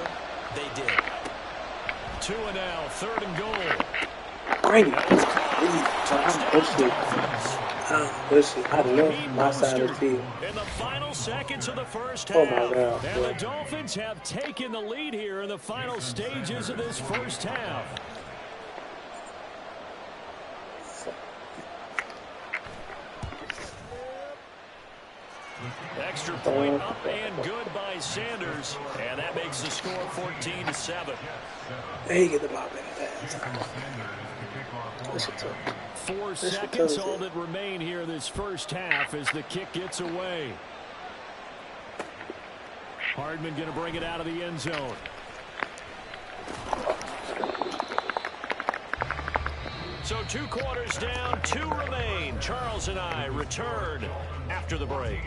they did. 2 and now, 3rd and goal. Brady, please. I love my side of the field. In the final seconds of the first half. Oh my God. And the Dolphins have taken the lead here in the final stages of this first half. Extra point up and good by Sanders. And that makes the score 14-7. Hey, get the ball back. 4 seconds all that remain here this first half as the kick gets away. Hardman going to bring it out of the end zone. So 2 quarters down, 2 remain. Charles and I return after the break.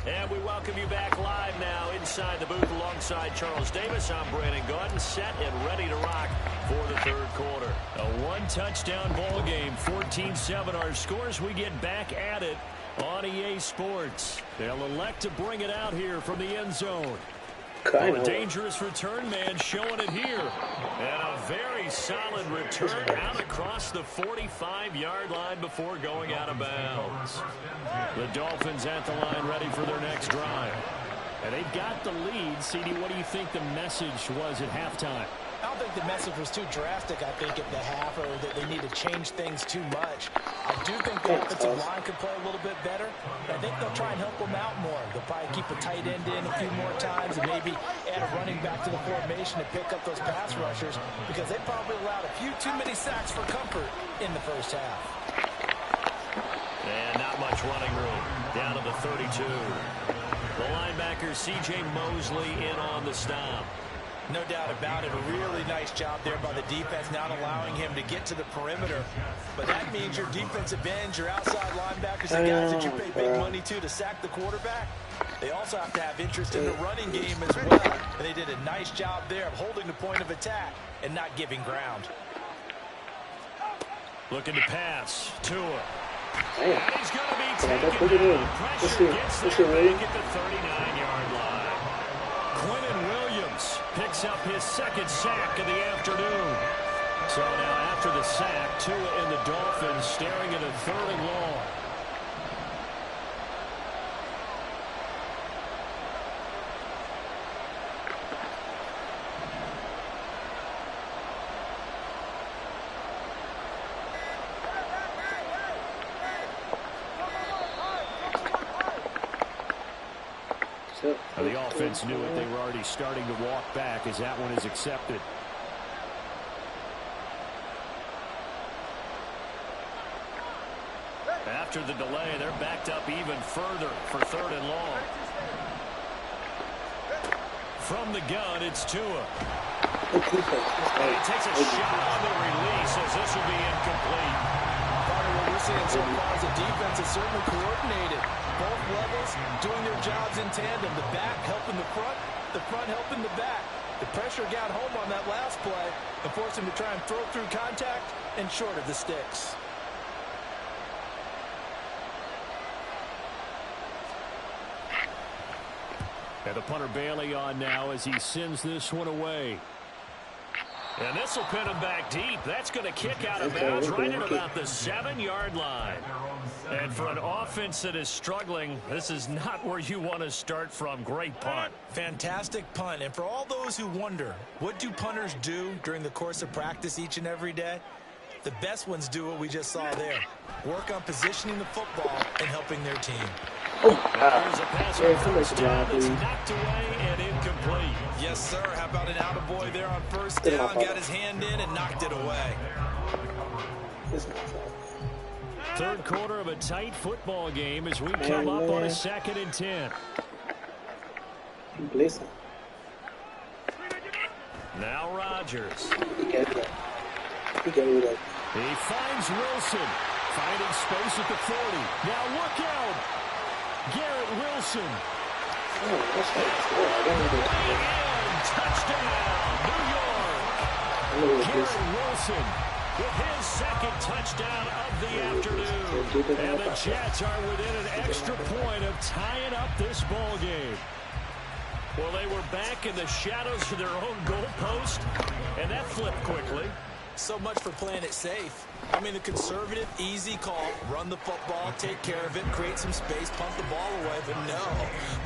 And we welcome you back live now inside the booth alongside Charles Davis. I'm Brandon Gordon, set and ready to rock for the 3rd quarter. A 1-touchdown ball game, 14-7 our scores. We get back at it on EA Sports. They'll elect to bring it out here from the end zone. A dangerous return man showing it here. And a very solid return out across the 45-yard line before going out of bounds. The Dolphins at the line ready for their next drive. And they've got the lead. CD, what do you think the message was at halftime? I don't think the message was too drastic, I think, at the half, or that they need to change things too much. I do think the offensive line could play a little bit better. I think they'll try and help them out more. They'll probably keep a tight end in a few more times and maybe add a running back to the formation to pick up those pass rushers, because they probably allowed a few too many sacks for comfort in the first half. And not much running room. Down to the 32. The linebacker, C.J. Mosley, in on the stop. No doubt about it. A really nice job there by the defense, not allowing him to get to the perimeter. But that means your defensive ends, your outside linebackers, the guys that you pay big money to sack the quarterback, they also have to have interest in the running game as well. And they did a nice job there of holding the point of attack and not giving ground. Looking to pass. Tua. And he's going to be taken down. Pressure gets there back at the 39-yard line. Quentin Williams picks up his 2nd sack of the afternoon. So now after the sack, Tua and the Dolphins staring at a 3rd and long. The offense knew it. They were already starting to walk back as that one is accepted. After the delay, they're backed up even further for 3rd and long. From the gun, it's Tua. And he takes a shot on the release as this will be incomplete. Thought it what we're seeing so far is the defense is certainly coordinated. Both levels doing their jobs in tandem. The back helping the front helping the back. The pressure got home on that last play and forced him to try and throw through contact and short of the sticks. And the punter Bailey on now as he sends this one away. And this will pin him back deep. That's going to kick out of bounds right at about the 7-yard line. And for an offense that is struggling, this is not where you want to start from. Great punt. Fantastic punt. And for all those who wonder, what do punters do during the course of practice each and every day? The best ones do what we just saw there. Work on positioning the football and helping their team. There's a pass on first down that's knocked away and incomplete. Yes, sir. How about an attaboy there on first down? Got his hand in and knocked it away. Third quarter of a tight football game as we come up on a 2nd and 10. Listen. Now Rodgers. He finds Wilson. Finding space at the 40. Now look out. Garrett Wilson. Touchdown, New York. Garrett Wilson with his 2nd touchdown of the afternoon. And the Jets are within an extra point of tying up this ball game. Well, they were back in the shadows of their own goalpost, and that flipped quickly. So much for playing it safe. I mean, the conservative, easy call, run the football, take care of it, create some space, pump the ball away, but no,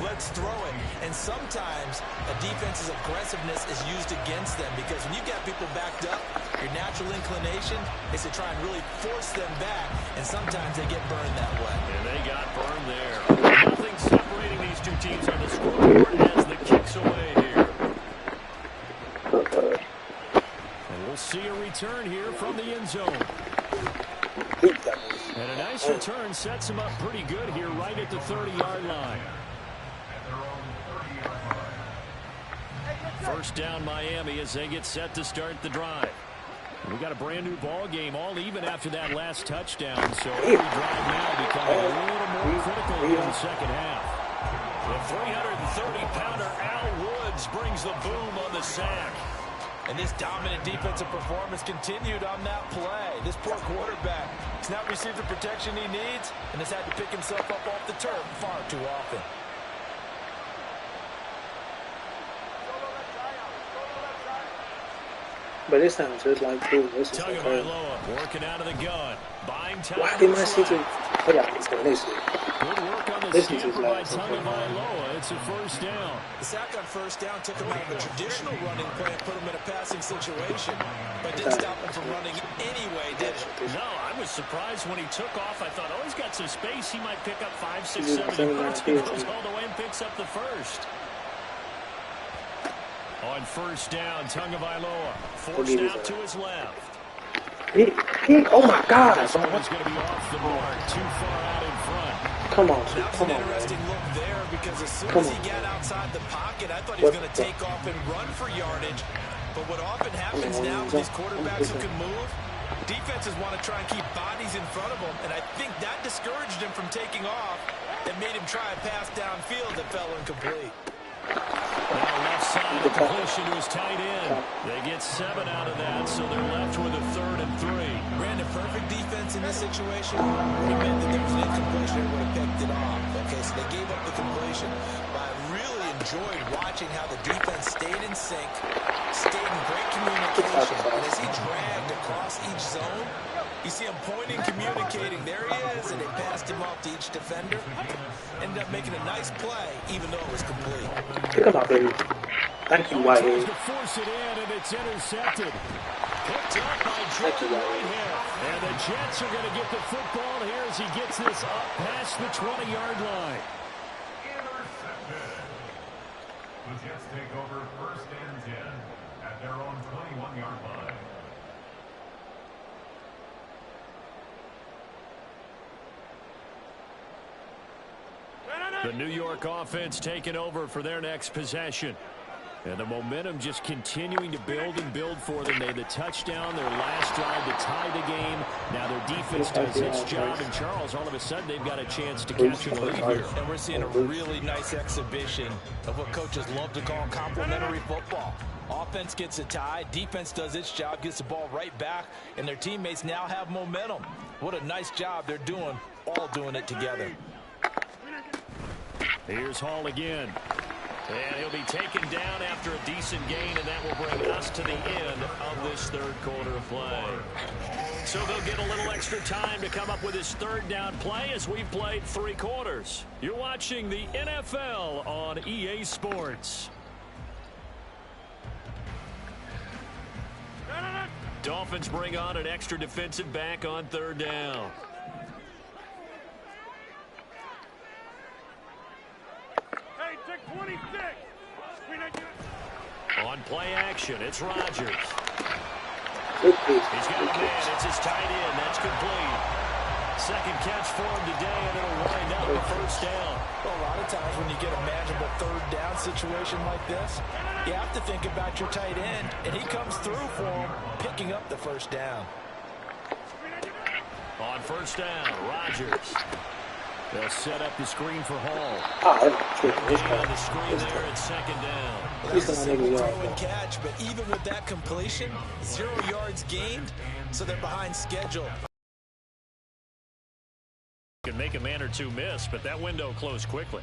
let's throw it. And sometimes a defense's aggressiveness is used against them because when you got people backed up, your natural inclination is to try and really force them back, and sometimes they get burned that way. And they got burned there. Nothing separating these two teams on the scoreboard as the kicks away here. We'll see a return here from the end zone. And a nice return sets him up pretty good here right at the 30-yard line. First down Miami as they get set to start the drive. We got a brand new ball game, all even after that last touchdown. So every drive now becoming a little more critical in the second half. The 330-pounder Al Woods brings the boom on the sack. And this dominant defensive performance continued on that play. This poor quarterback has not received the protection he needs and has had to pick himself up off the turf far too often. But this sounds just like food. This is working out of the gun. Buying time. Why didn't I see to? I got explanation. Good work on the scamper by Tagovailoa. It's a first down. The sack on first down took him out of a traditional running play and put him in a passing situation, but didn't stop him from running anyway, did it? No, I was surprised when he took off. I thought, oh, he's got some space. He might pick up 5, 6, 7 yards. He goes all the way and picks up the first. On first down, Tagovailoa forced out to his left. Oh my God! This one's going to be off the mark, too far out in front. Come on, that was come an on, interesting look there because as soon as he got outside the pocket, I thought he was going to take off and run for yardage. But what often happens now with these quarterbacks who can move, defenses want to try and keep bodies in front of them, and I think that discouraged him from taking off and made him try a pass downfield that fell incomplete. Now left side, the completion to his tight end. They get 7 out of that, so they're left with a 3rd and 3. Brandon, perfect defense in this situation. He meant that there was an incompletion and would have picked it off. Okay, so they gave up the completion. But I really enjoyed watching how the defense stayed in sync, stayed in great communication. And as he dragged across each zone, you see him pointing, communicating. There he is, and they passed him off to each defender. Ended up making a nice play, even though it was complete. Pick him up, baby. Thank you, Whitehead. To force it in, and it's intercepted. Picked up by Jordan Whitehead. And the Jets are going to get the football here as he gets this up past the 20-yard line. Intercepted. The Jets take over first and 10 at their own 21-yard line. The New York offense taking over for their next possession. And the momentum just continuing to build and build for them. They had the touchdown, their last drive to tie the game. Now their defense does its job. And Charles, all of a sudden, they've got a chance to capture the lead here. And we're seeing a really nice exhibition of what coaches love to call complementary football. Offense gets a tie, defense does its job, gets the ball right back, and their teammates now have momentum. What a nice job they're doing, all doing it together. Here's Hall again. And he'll be taken down after a decent gain, and that will bring us to the end of this third quarter of play. So they'll get a little extra time to come up with his third down play as we've played 3 quarters. You're watching the NFL on EA Sports. Dolphins bring on an extra defensive back on third down. Hey, check 26. On play action, it's Rodgers. He's got a man. It's his tight end. That's complete. Second catch for him today, and it'll wind up a first down. Well, a lot of times when you get a manageable third down situation like this, you have to think about your tight end, and he comes through for him, picking up the first down. On first down, Rodgers. They'll set up the screen for Hall. Oh, On the screen there at second down. That's a single throw and catch, but even with that completion, 0 yards gained, so they're behind schedule. Can make a man or two miss, but that window closed quickly.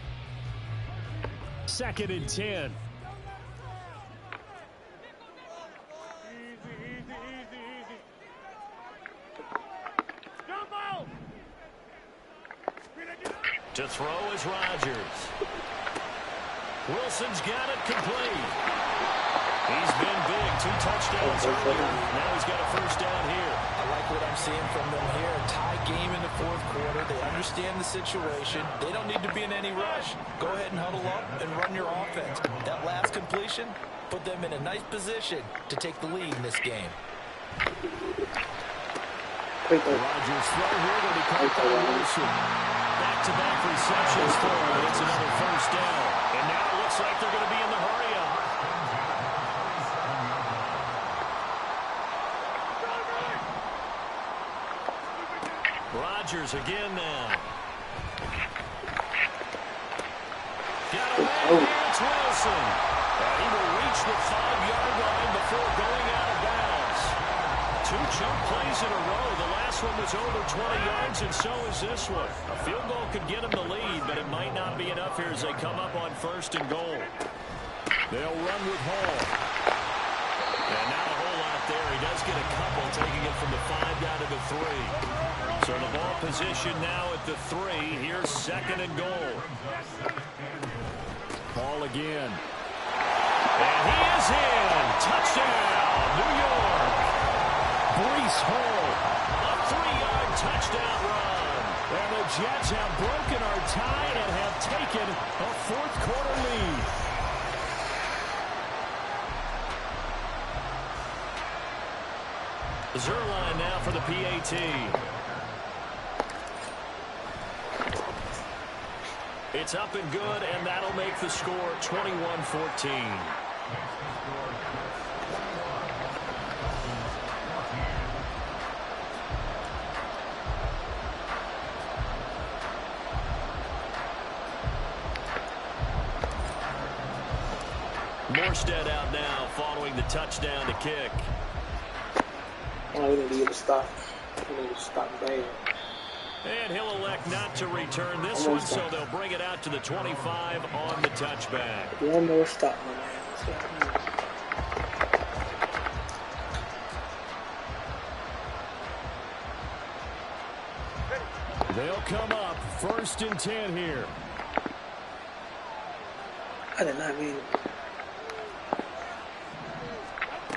Second and 10. Easy. Jump out. To throw is Rodgers. Wilson's got it complete. He's been big. 2 touchdowns earlier. Now he's got a first down here. I like what I'm seeing from them here. A tie game in the fourth quarter. They understand the situation. They don't need to be in any rush. Go ahead and huddle up and run your offense. That last completion put them in a nice position to take the lead in this game. Rodgers throw here to be caught by Wilson. Back-to-back receptions for him. It's another first down. And now it looks like they're going to be in the hurry-up. Rodgers again now. Got a man here. It's Wilson. And he will reach the 5-yard line before going out of bounds. 2 jump plays in a row. The last one was over 20 yards, and so is this one. A field goal could get him the lead, but it might not be enough here as they come up on first and goal. They'll run with Hall. And not a whole lot there. He does get a couple, taking it from the 5 down to the 3. So the ball position now at the 3. Here's second and goal. Hall again. And he is in. Touchdown, New York. Breece Hall, a 3-yard touchdown run. And the Jets have broken our tie and have taken a fourth quarter lead. Zerline now for the PAT. It's up and good, and that'll make the score 21-14. Morstead out now following the touchdown to kick. Oh, we need to get a stop. We need to stop bad. And he'll elect not to return this one, so they'll bring it out to the 25 on the touchback. One more stop, my man. They'll come up first and 10 here. I did not mean.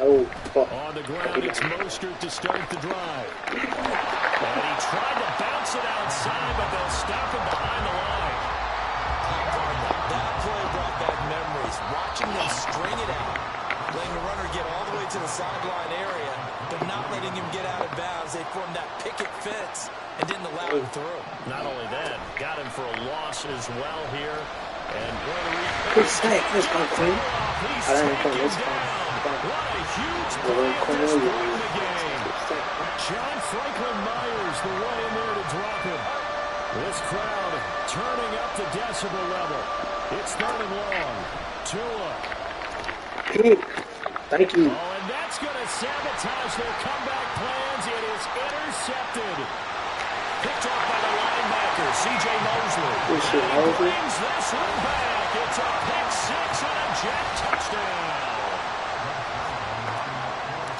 Oh, fuck. On the ground, it's Mostert to start the drive. And he tried to bounce it outside, but they'll stop him behind the line. That play brought back memories. Watching them string it out. Letting the runner get all the way to the sideline area, but not letting him get out of bounds. They formed that picket fence and didn't allow him through. Not only that, got him for a loss as well here. And Good sack. Let's go, Queen. I didn't come this far. what a huge play at this point in the game. John Franklin Myers, the one in there to drop him. This crowd turning up the decibel level. It's 3rd and long. Tua. Thank you. Oh, and that's going to sabotage their comeback plans. It is intercepted. Picked off by the linebacker, C.J. Mosley. He brings this one back. It's a pick 6 and a Jet touchdown.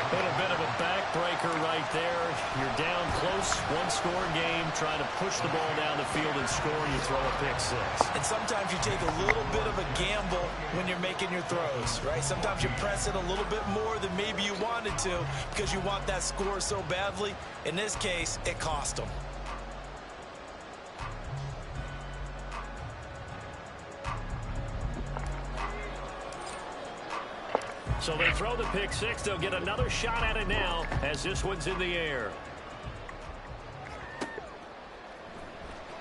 Been a bit of a backbreaker right there. You're down close, one-score game, trying to push the ball down the field and score, and you throw a pick 6. And sometimes you take a little bit of a gamble when you're making your throws, right? Sometimes you press it a little bit more than maybe you wanted to because you want that score so badly. In this case, it cost them. So they throw the pick 6. They'll get another shot at it now as this one's in the air.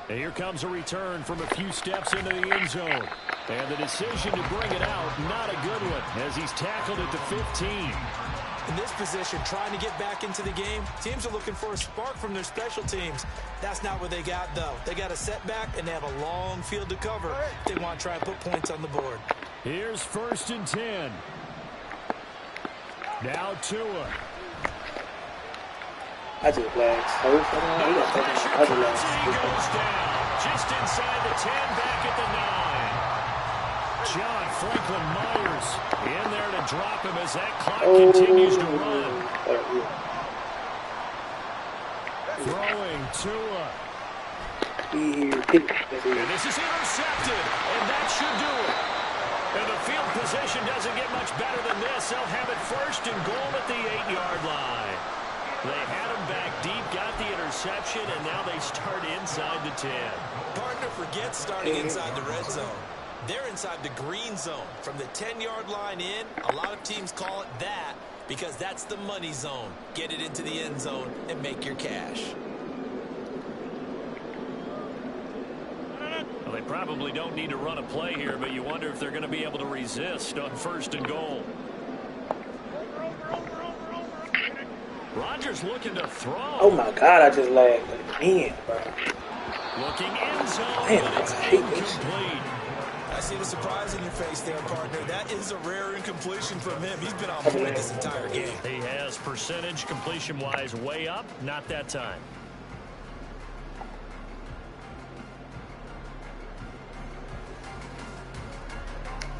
And here comes a return from a few steps into the end zone. And the decision to bring it out, not a good one, as he's tackled at the 15. In this position, trying to get back into the game, teams are looking for a spark from their special teams. That's not what they got, though. They got a setback, and they have a long field to cover if they want to try and put points on the board. Here's 1st and 10. Now Tua. I just lagged so far. I got taken out. I just lagged so Goes far. down, just inside the 10, back at the 9. John Franklin Myers in there to drop him as that clock continues to run. Throwing Tua. And this is intercepted, and that should do it. And the field position doesn't get much better than this. They'll have it 1st and goal at the 8-yard line. They had him back deep, got the interception, and now they start inside the 10. Partner, forget starting inside the red zone. They're inside the green zone. From the 10-yard line in, a lot of teams call it that because that's the money zone. Get it into the end zone and make your cash. Well, they probably don't need to run a play here, but you wonder if they're going to be able to resist on 1st and goal. Rodgers looking to throw. Oh my God, I just lagged again, bro. Looking end zone, Damn, but it's I hate this. incomplete. I see the surprise in your face there, partner. That is a rare incompletion from him. He's been on point this entire game. He has percentage completion-wise way up, not that time.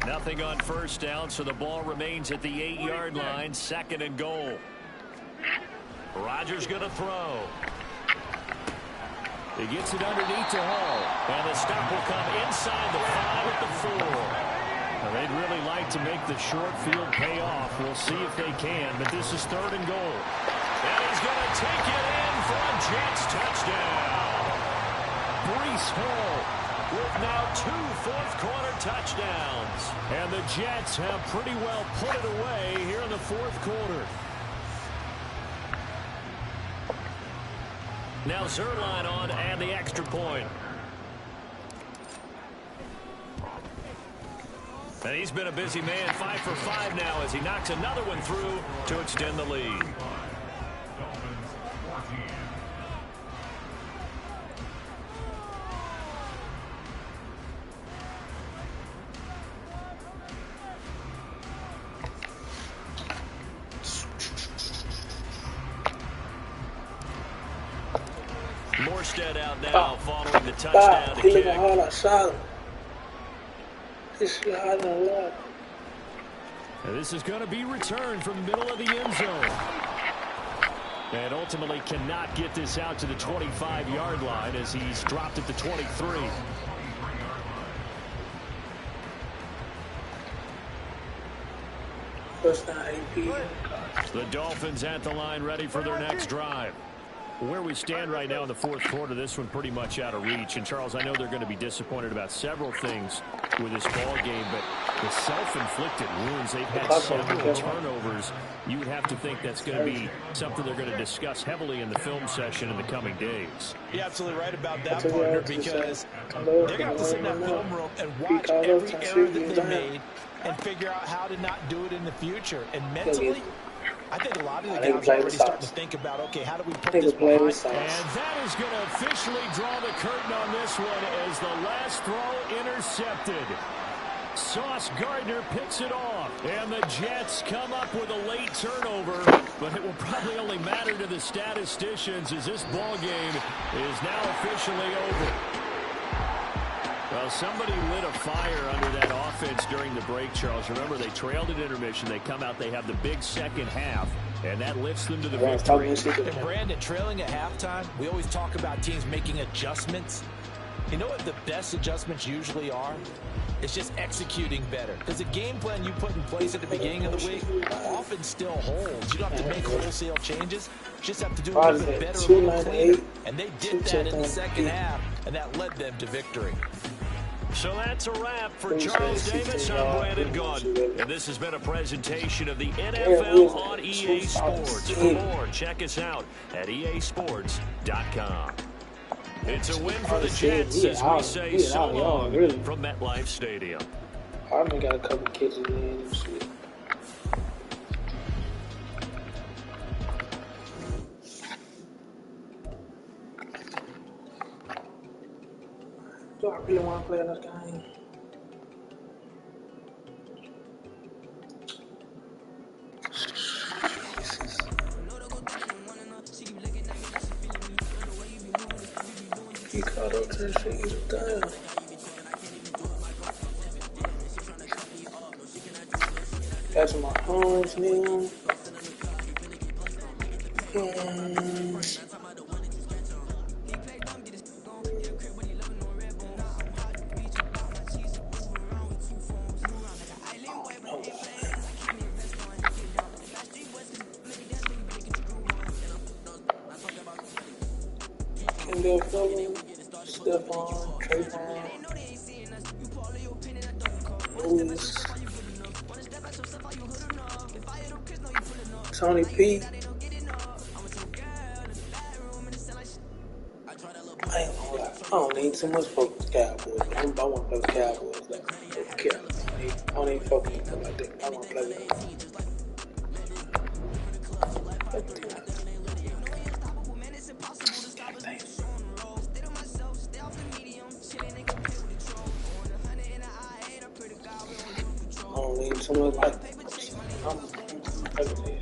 Nothing on 1st down, so the ball remains at the 8-yard line, 2nd and goal. Rodgers going to throw. He gets it underneath to Hall. And the stop will come inside the 5 at the 4. Now, they'd really like to make the short field pay off. We'll see if they can, but this is 3rd and goal. And he's going to take it in for a Jets touchdown. Breece Hall with now 2 fourth-quarter touchdowns. And the Jets have pretty well put it away here in the 4th quarter. Now Zerline on and the extra point. And he's been a busy man, 5 for 5 now as he knocks another one through to extend the lead. Morstead out now following the touchdown to kick. And this is going to be returned from the middle of the end zone. And ultimately cannot get this out to the 25-yard line as he's dropped at the 23. First down, AP. The Dolphins at the line ready for their next drive. Where we stand right now in the fourth quarter, this one pretty much out of reach. And, Charles, I know they're going to be disappointed about several things with this ball game, but the self-inflicted wounds, they've had several turnovers. You would have to think that's going to be something they're going to discuss heavily in the film session in the coming days. You're absolutely right about that, partner, because they're going to have to sit in that film room and watch every error that they made and figure out how to not do it in the future. And mentally, I think a lot of the guys are already starting to think about, okay, how do we put this behind? And that is going to officially draw the curtain on this one as the last throw intercepted. Sauce Gardner picks it off, and the Jets come up with a late turnover, but it will probably only matter to the statisticians as this ball game is now officially over. Well, somebody lit a fire under that offense during the break, Charles. Remember, they trailed at intermission. They come out, they have the big second half, and that lifts them to the victory. And Brandon, trailing at halftime, we always talk about teams making adjustments. You know what the best adjustments usually are? It's just executing better. Because the game plan you put in place at the beginning of the week often still holds. You don't have to make wholesale changes. You just have to do a little bit better, a little cleaner. And they did that in the second half, and that led them to victory. So that's a wrap for Charles Davis. I'm Brandon Gaudin. And this has been a presentation of the NFL on EA Sports. For more, check us out at easports.com. It's a win for the Jets as we say so long from MetLife Stadium. Hartman got a couple catches in and shit. Do I really want to play this game? He caught up to the shit. He's done. That's my horns now. Kendall Fuller, Stephon, Trayvon, Lewis, Tony P. I ain't gonna lie. I don't need too much focus with the Cowboys. I want to play with the Cowboys. I don't even focus with them like that. I want to play with them. I don't need too much like that. I'm playing with them.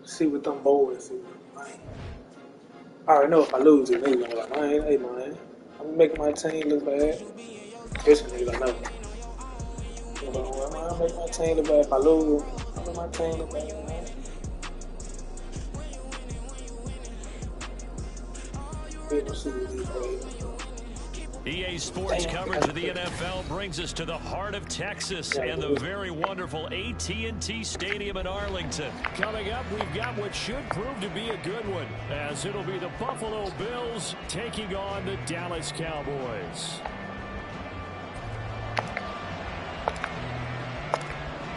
See what them boys do. I already know if I lose it, they gonna be like, hey man, I'm making my team look bad. Especially niggas I know. I'm making my team look bad. If I lose, I'm making my team look bad, man. EA Sports coverage of the NFL brings us to the heart of Texas and the very wonderful AT&T Stadium in Arlington. Coming up, we've got what should prove to be a good one, as it'll be the Buffalo Bills taking on the Dallas Cowboys.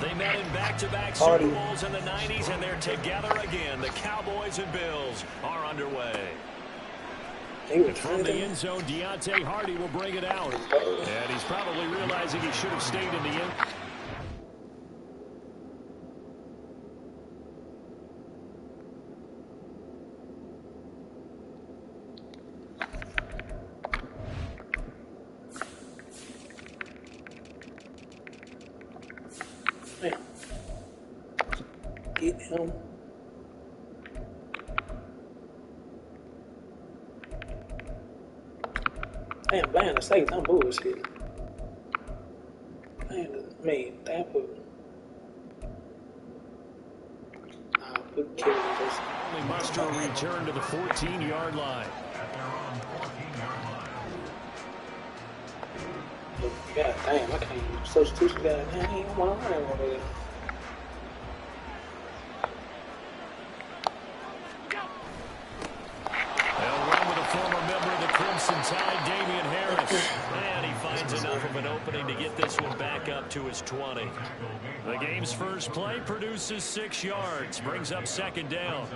They met in back-to-back Super Bowls in the 90s, and they're together again. The Cowboys and Bills are underway. And from the end zone, Deontay Hardy will bring it out. And he's probably realizing he should have stayed in the end. Get him. Damn, man, the Saints, I'm bullshit. Man, Tampa. Good kill. Only muster a return to the 14-yard line. God damn, I can't even substitution. God damn, I ain't want to run over there. They'll run with a former member of the Crimson Tide, Damian Harris. And he finds enough of an opening to get this one back up to his 20. The game's first play produces 6 yards, brings up second down.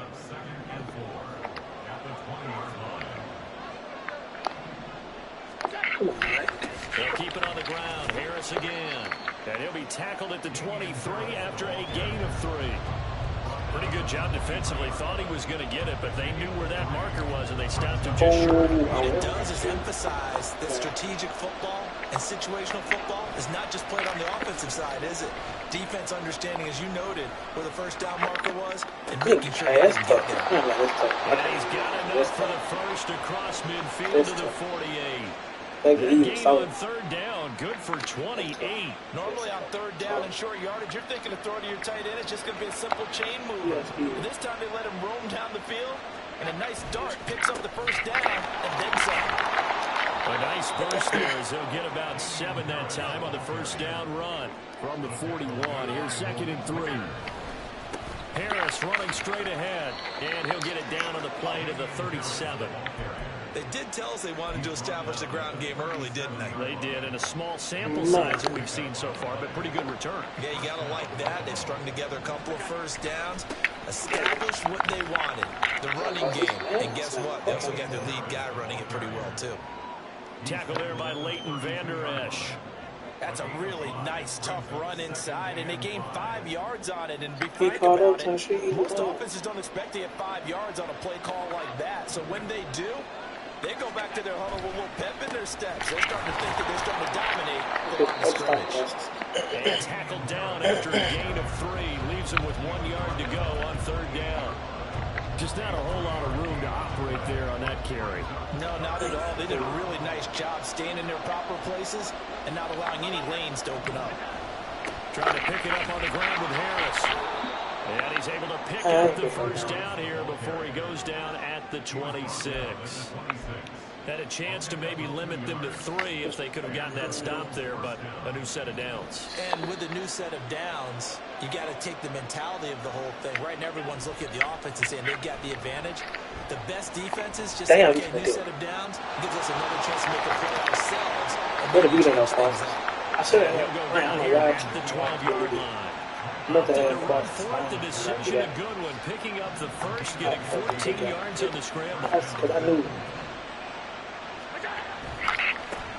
They'll keep it on the ground. Harris again. And he'll be tackled at the 23 after a gain of 3. Pretty good job defensively. Thought he was going to get it, but they knew where that marker was, and they stopped him just short. What it does is emphasize that strategic football and situational football is not just played on the offensive side, is it? Defense understanding, as you noted, where the first down marker was, and making sure he doesn't get there. And he's got enough for the first across midfield to the 48. Gain on third down, good for 28. Normally on third down and short yardage, you're thinking of throwing to your tight end. It's just going to be a simple chain move. This time they let him roam down the field, and a nice dart picks up the first down, and then some. A nice burst there as he'll get about 7 that time on the first down run. From the 41, here's 2nd and 3. Harris running straight ahead, and he'll get it down on the play to the 37. They did tell us they wanted to establish the ground game early, didn't they? They did, in a small sample size that we've seen so far, but pretty good return. Yeah, you got to like that. They've strung together a couple of first downs, established what they wanted, the running game. And guess what? They also got their lead guy running it pretty well, too. Tackle there by Leighton Vander Esch. That's a really nice, tough run inside, and they gained 5 yards on it. And be frank about it, most offenses don't expect to get 5 yards on a play call like that. So when they do, they go back to their huddle with a little pep in their steps. They're starting to think that they're starting to dominate the line of scrimmage. And tackled down after a gain of 3. Leaves him with 1 yard to go on third down. Just not a whole lot of room to operate there on that carry. No, not at all. They did a really nice job staying in their proper places and not allowing any lanes to open up. Trying to pick it up on the ground with Harris. And he's able to pick up the first down here before he goes down at the 26. Had a chance to maybe limit them to 3 if they could have gotten that stop there, but a new set of downs. And with a new set of downs, you got to take the mentality of the whole thing. Right now, everyone's looking at the offense and saying they've got the advantage. The best defenses just say, okay, new set of downs gives us another chance to make a play ourselves. Better beat on those calls. I said He'll go down here at the 12-yard line. The decision, a good one. Picking up the first, getting 14 yards on the scramble. That's because I knew.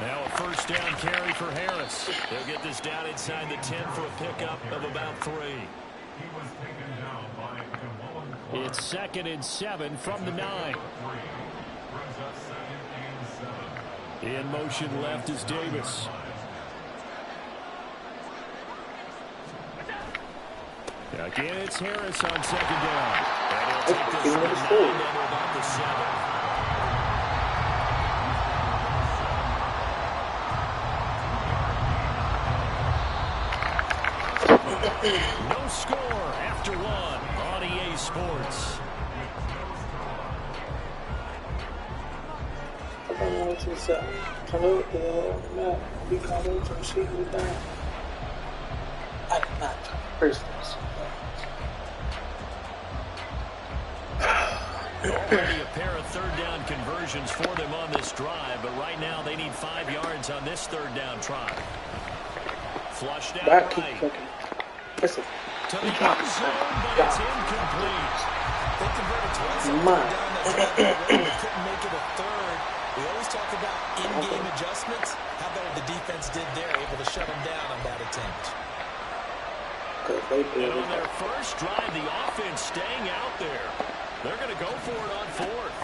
Now a first down carry for Harris. They'll get this down inside the 10 for a pickup of about 3. It's 2nd and 7 from the 9. In motion left is Davis. Again, it's Harris on 2nd down. And he'll take this from the 9 down to about the 7. No score after 1 on EA Sports. I did not first. Already a pair of third down conversions for them on this drive, but right now they need 5 yards on this third down try. Flushed out right. Listen. To the end zone, but it's incomplete. They converted twice on third down. They couldn't make it a third. We always talk about in-game adjustments. How about what the defense did there, able to shut them down on that attempt. And on their first drive, the offense staying out there. They're going to go for it on 4th.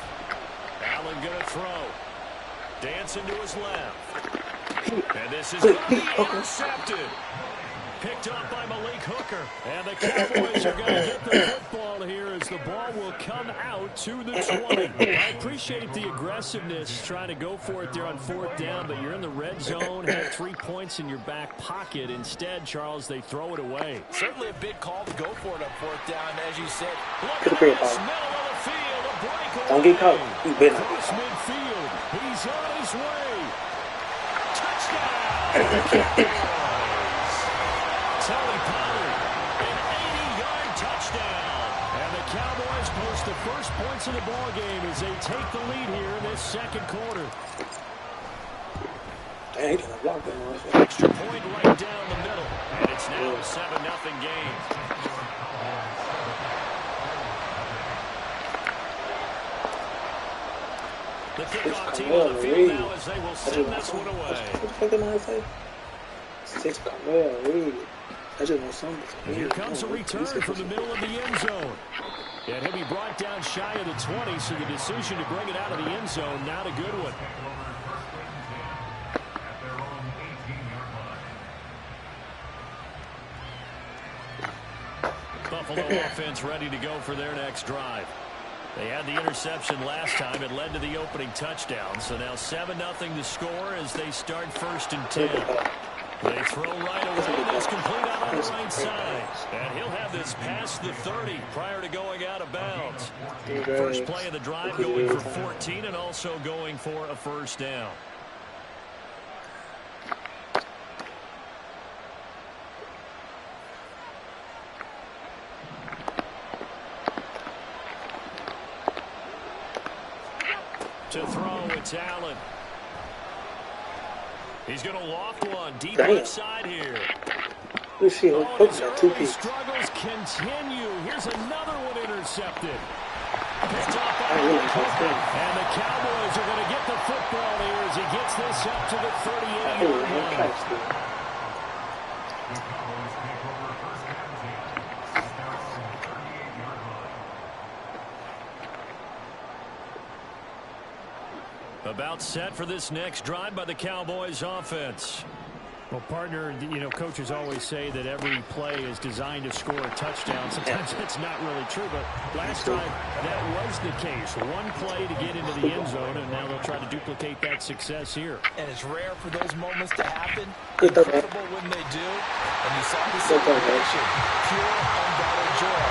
Allen going to throw. Dancing to his left. And this is going to be intercepted. Picked up by Malik Hooker. And the Cowboys are going to get the football here as the ball will come out to the 20. I appreciate the aggressiveness trying to go for it there on 4th down, but you're in the red zone, had 3 points in your back pocket. Instead, Charles, they throw it away. Certainly a big call to go for it on 4th down, as you said. Look at this, middle of the field, a breakaway. Don't get caught. You better not get Cross caught. midfield. He's on his way. Touchdown. Tony Pollard, an 80-yard touchdown. And the Cowboys post the first points of the ball game as they take the lead here in this second quarter. Dang, he done blocked that motherfucker. Extra point right down the middle. And it's now a 7-0 game. The kickoff team on the field now as they will send this one away. What the fuck am I say? Six Camille Reed. I just want something. Here comes a return from the middle of the end zone. And he'll be brought down shy of the 20, so the decision to bring it out of the end zone, not a good one. Buffalo offense ready to go for their next drive. They had the interception last time. It led to the opening touchdown. So now 7-0 to score as they start 1st and 10. They throw right away. That's complete out on the right side. And he'll have this past the 30 prior to going out of bounds. First play of the drive going for 14 and also going for a 1st down. To throw, it's Allen. He's going to loft one deep left side here. Let's see, Hooks got 2 pieces. Struggles continue. Here's another one intercepted. Picked up by and the Cowboys are going to get the football here as he gets this up to the 38-yard line. About set for this next drive by the Cowboys offense. Well, partner, you know, coaches always say that every play is designed to score a touchdown. Sometimes that's not really true, but last time that was the case. One play to get into the end zone, and now they'll try to duplicate that success here. And it's rare for those moments to happen. Incredible when they do. And you saw the celebration. Pure, unbridled joy.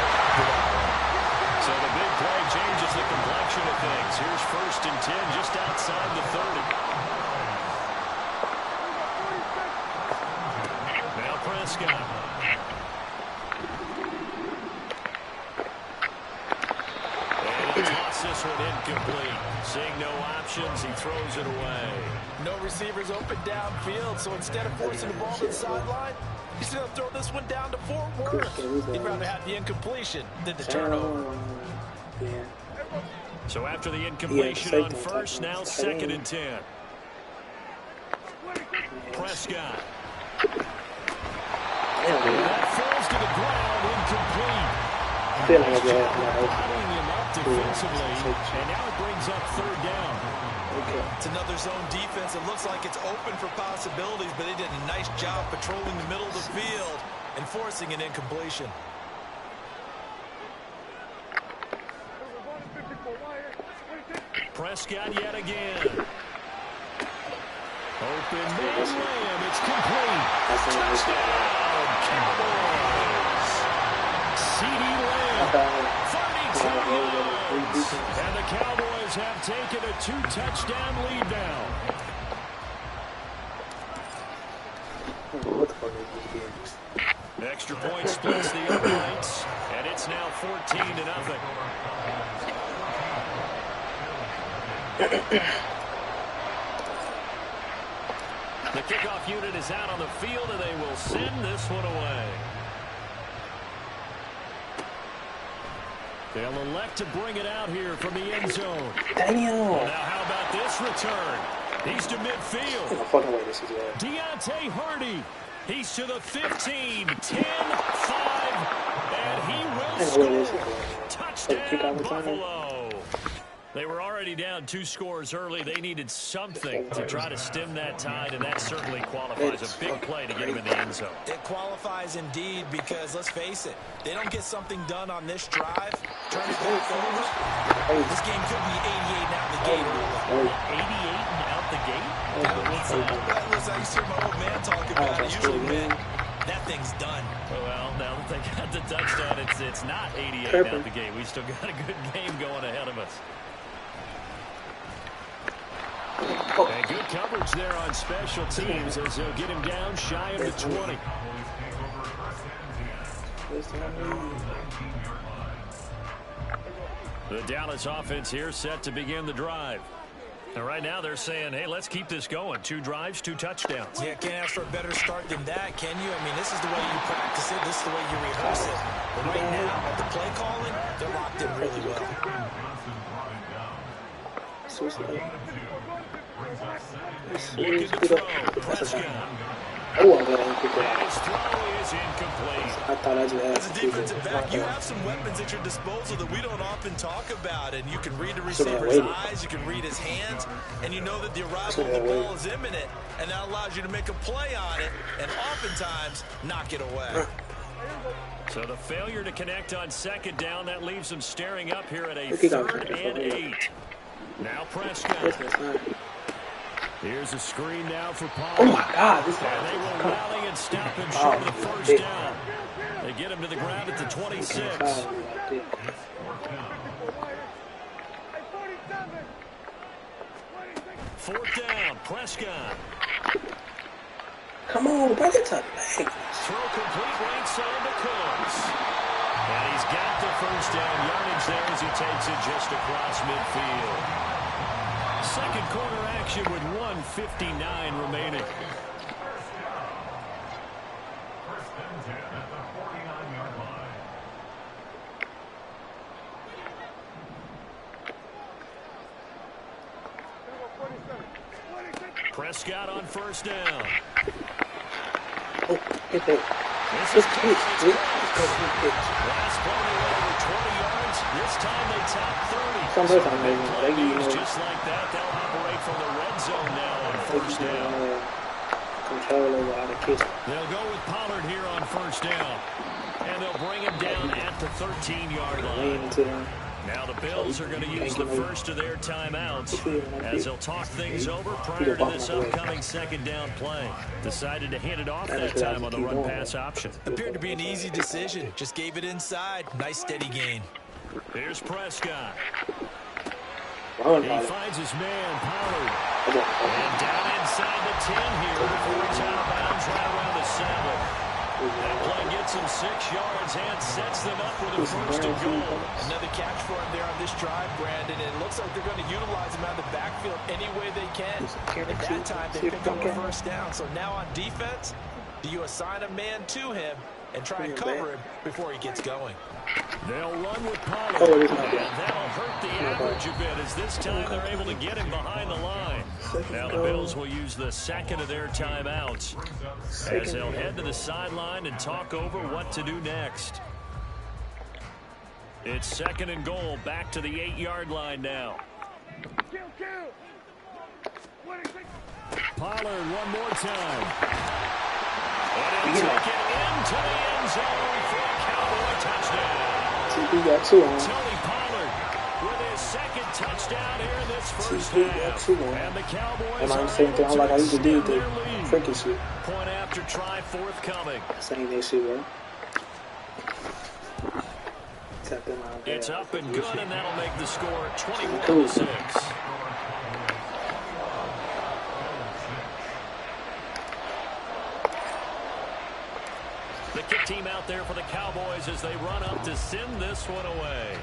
So the big play changes the complexion of things. Here's 1st and 10 just outside the 30. Now Prescott. And he tosses this one incomplete. Seeing no options, he throws it away. No receivers open downfield, so instead of forcing the ball to the sideline, he's going to throw this one down to Fort Worth. He'd rather have the incompletion than the turnover. So after the incompletion on 1st, now 2nd and 10. Prescott. That falls to the ground, incomplete. Tying him up defensively, and now it brings up 3rd down. It's another zone defense. It looks like it's open for possibilities, but they did a nice job patrolling the middle of the field and forcing an incompletion. Prescott yet again. Open man layup. It's complete. Touchdown, Cowboys. CD Lamb, 32 yards. And the Cowboys have taken a 2-touchdown lead now. Extra point splits the uprights, and it's now 14-0. The kickoff unit is out on the field, and they will send this one away. They'll elect to bring it out here from the end zone. Well, now how about this return? He's to midfield. Deontay Hardy. He's to the 15, 10, 5, and he will score. Touchdown, Buffalo. They were already down 2 scores early. They needed something to try to stem that tide, and that certainly qualifies. A big play to get him in the end zone. It qualifies indeed because, let's face it, they don't get something done on this drive, turn it back over. This game could be 88 out the gate. 88 and out the gate? Listen, I used to hear my old man talk about it. Usually, man, that thing's done. Well, now that they got the touchdown, it's not 88 out the gate. We still got a good game going ahead of us. And good coverage there on special teams as they'll get him down shy of the 20. The Dallas offense here set to begin the drive. And right now they're saying, hey, let's keep this going. 2 drives, 2 touchdowns. Yeah, can't ask for a better start than that, can you? I mean, this is the way you practice it. This is the way you rehearse it. But right now, the play calling, they're locked in really well. Looking to throw. Prescott. Oh, I'm glad I picked that His throw is incomplete. I thought I just had As a defensive back, you have some weapons at your disposal that we don't often talk about. And you can read the receiver's eyes, you can read his hands, and you know that the arrival of the ball is imminent, and that allows you to make a play on it, and oftentimes knock it away. So the failure to connect on 2nd down, that leaves them staring up here at a 3rd and 8. Now Prescott. Here's a screen now for Paul. Oh my God! This and they will rally and stop him short of the 1st down. They get him to the ground at the 26. 4th down, Prescott. Come on, bring it to the back. Throw complete right side to Cooks. And he's got the 1st down yardage there as he takes it just across midfield. 2nd quarter action with 1:59 remaining. First and 10 at the 49-yard line. Prescott on 1st down. Oh, hit that. This Just is pitch, dude. last play they went over 20 yards. This time they top 30. Sometimes I'm Moves just like that. They'll operate from the red zone now on 1st down. Control over how to kiss. They'll go with Pollard here on 1st down. And they'll bring him down at the 13-yard line. Now the Bills are going to use the first of their timeouts as they'll talk things over prior to this upcoming 2nd down play. Decided to hand it off that time on the run-pass option. Appeared to be an easy decision. Just gave it inside. Nice steady gain. Here's Prescott. He Pollard. finds his man, Pollard. And down inside the 10 here before he's out of bounds right around the 7. That play gets him 6 yards and sets them up with a 1st and goal. Another catch for him there on this drive, Brandon. And it looks like they're going to utilize him out of the backfield any way they can. At that time, they pick up a 1st down. So now on defense, do you assign a man to him and try and cover him before he gets going? They'll run with Pollard, and that'll hurt the average a bit as this time they're able to get him behind the line. Now the Bills will use the 2nd of their timeouts as they'll head to the sideline and talk over what to do next. It's 2nd and goal, back to the 8-yard line now. Pollard one more time. And he'll take it into the end zone for a Cowboy touchdown. He got 2 on. Tony Pollard with his 2nd touchdown here in this 1st half. And the Cowboys are same thing. I like how you did the freaking shit. Point after try forthcoming. Saying that shit, bro. It's up and good, and that'll make the score 21-6. The kick team out there for the Cowboys as they run up to send this one away.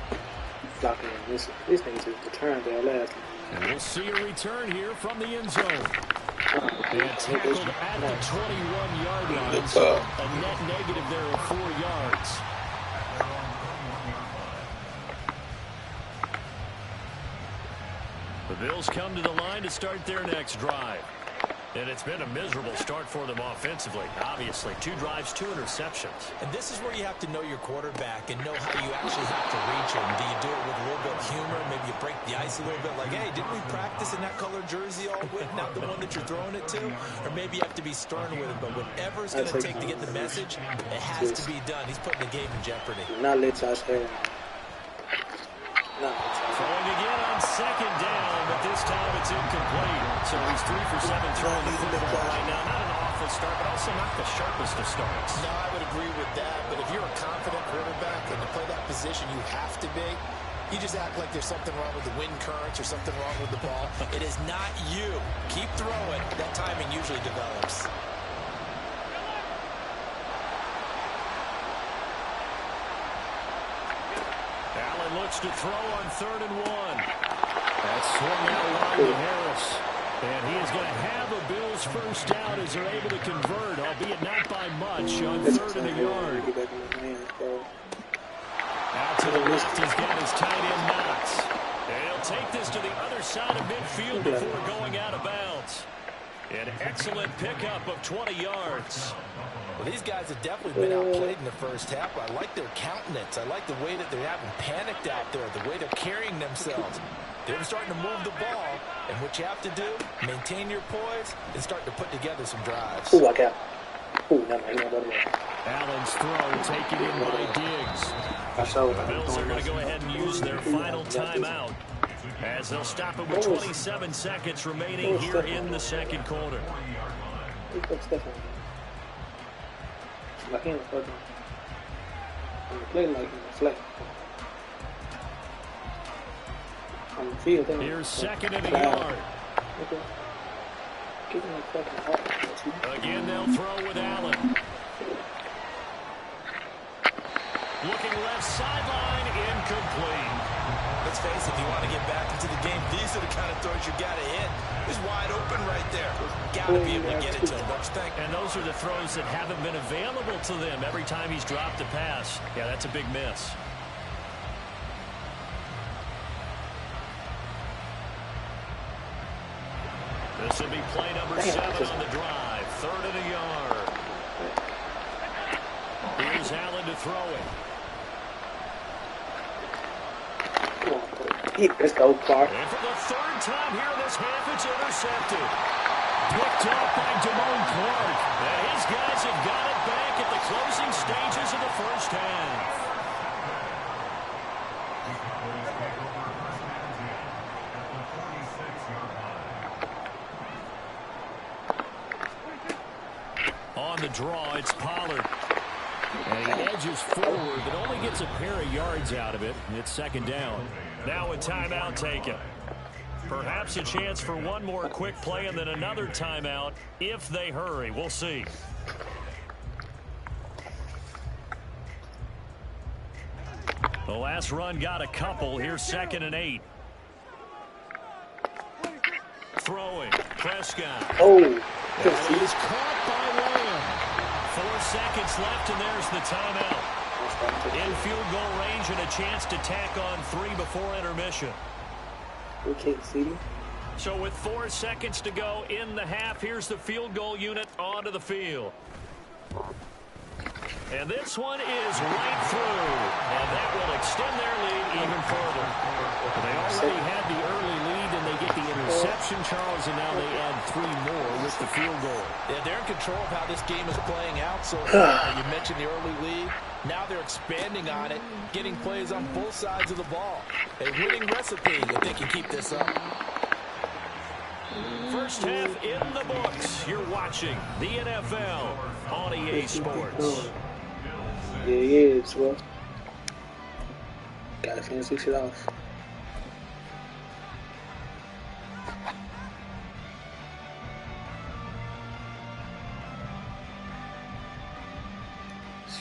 Blocking this nigga's return there last. And we'll see a return here from the end zone. And tackled at the 21-yard line, so a net negative there of 4 yards. The Bills come to the line to start their next drive. And it's been a miserable start for them offensively. Obviously, 2 drives, 2 interceptions. And this is where you have to know your quarterback and know how you actually have to reach him. Do you do it with a little bit of humor? Maybe you break the ice a little bit like, hey, didn't we practice in that color jersey all week, not the one that you're throwing it to? Or maybe you have to be stern with it, but whatever it's going to take to get the message, it has to be done. He's putting the game in jeopardy. Not let us hair. Throwing again on second down, but this time it's incomplete. So he's 3 for 7 throwing the football right now. Not an awful start, but also not the sharpest of starts. No, I would agree with that. But if you're a confident quarterback and to play that position, you have to be. You just act like there's something wrong with the wind currents or something wrong with the ball. It is not you. Keep throwing. That timing usually develops. Allen looks to throw on 3rd and 1. That's swung out wide to Harris. And he is going to have a Bills first down as they're able to convert, albeit not by much, on 3rd and a yard. Out to the left, he's got his tight end Knox. And he'll take this to the other side of midfield before going out of bounds. An excellent pickup of 20 yards. Well, these guys have definitely been outplayed in the first half. I like their countenance. I like the way that they're having panicked out there, the way they're carrying themselves. They're starting to move the ball, and what you have to do, maintain your poise and start to put together some drives. Oh, I got. Oh, no, no. Allen's throw taken in by Diggs. The Bills are going to go ahead and use their final timeout as they'll stop it with 27 seconds remaining here in the second quarter. Like him, play like him, flat. On the field, here's 2nd and a yard. Okay. Give him a fucking heart. Again, they'll throw with Allen. Looking left sideline, incomplete. Let's face it, if you want to get back into the game, these are the kind of throws you got to hit. He's wide open right there. Got to be able to get it to him, don't you think? And those are the throws that haven't been available to them every time he's dropped a pass. Yeah, that's a big miss. This will be play number 7 on the drive. 3rd and a yard. Here's Allen to throw it. Let's go, Clark. And for the 3rd time here in this half, it's intercepted. Picked off by Damone Clark. And his guys have got it back at the closing stages of the first half. On the draw, it's Pollard. And he edges forward, but only gets a pair of yards out of it. It's 2nd down. Now a timeout taken. Perhaps a chance for one more quick play and then another timeout if they hurry. We'll see. The last run got a couple. Here's 2nd and 8. Throwing. Prescott. Oh. He's caught by Lamb. 4 seconds left, and there's the timeout. In field goal range and a chance to tack on 3 before intermission. Okay, see. So with 4 seconds to go in the half, here's the field goal unit onto the field. And this one is right through. And that will extend their lead even further. They already had the early lead, and they get the interception, Charles, and now they add 3 more with the field goal. Yeah, they're in control of how this game is playing out so far. You mentioned the early lead. Now they're expanding on it, getting plays on both sides of the ball. A winning recipe if they can keep this up. First half in the books. You're watching the NFL on EA Sports. Yeah, it's well. Gotta finish this shit off.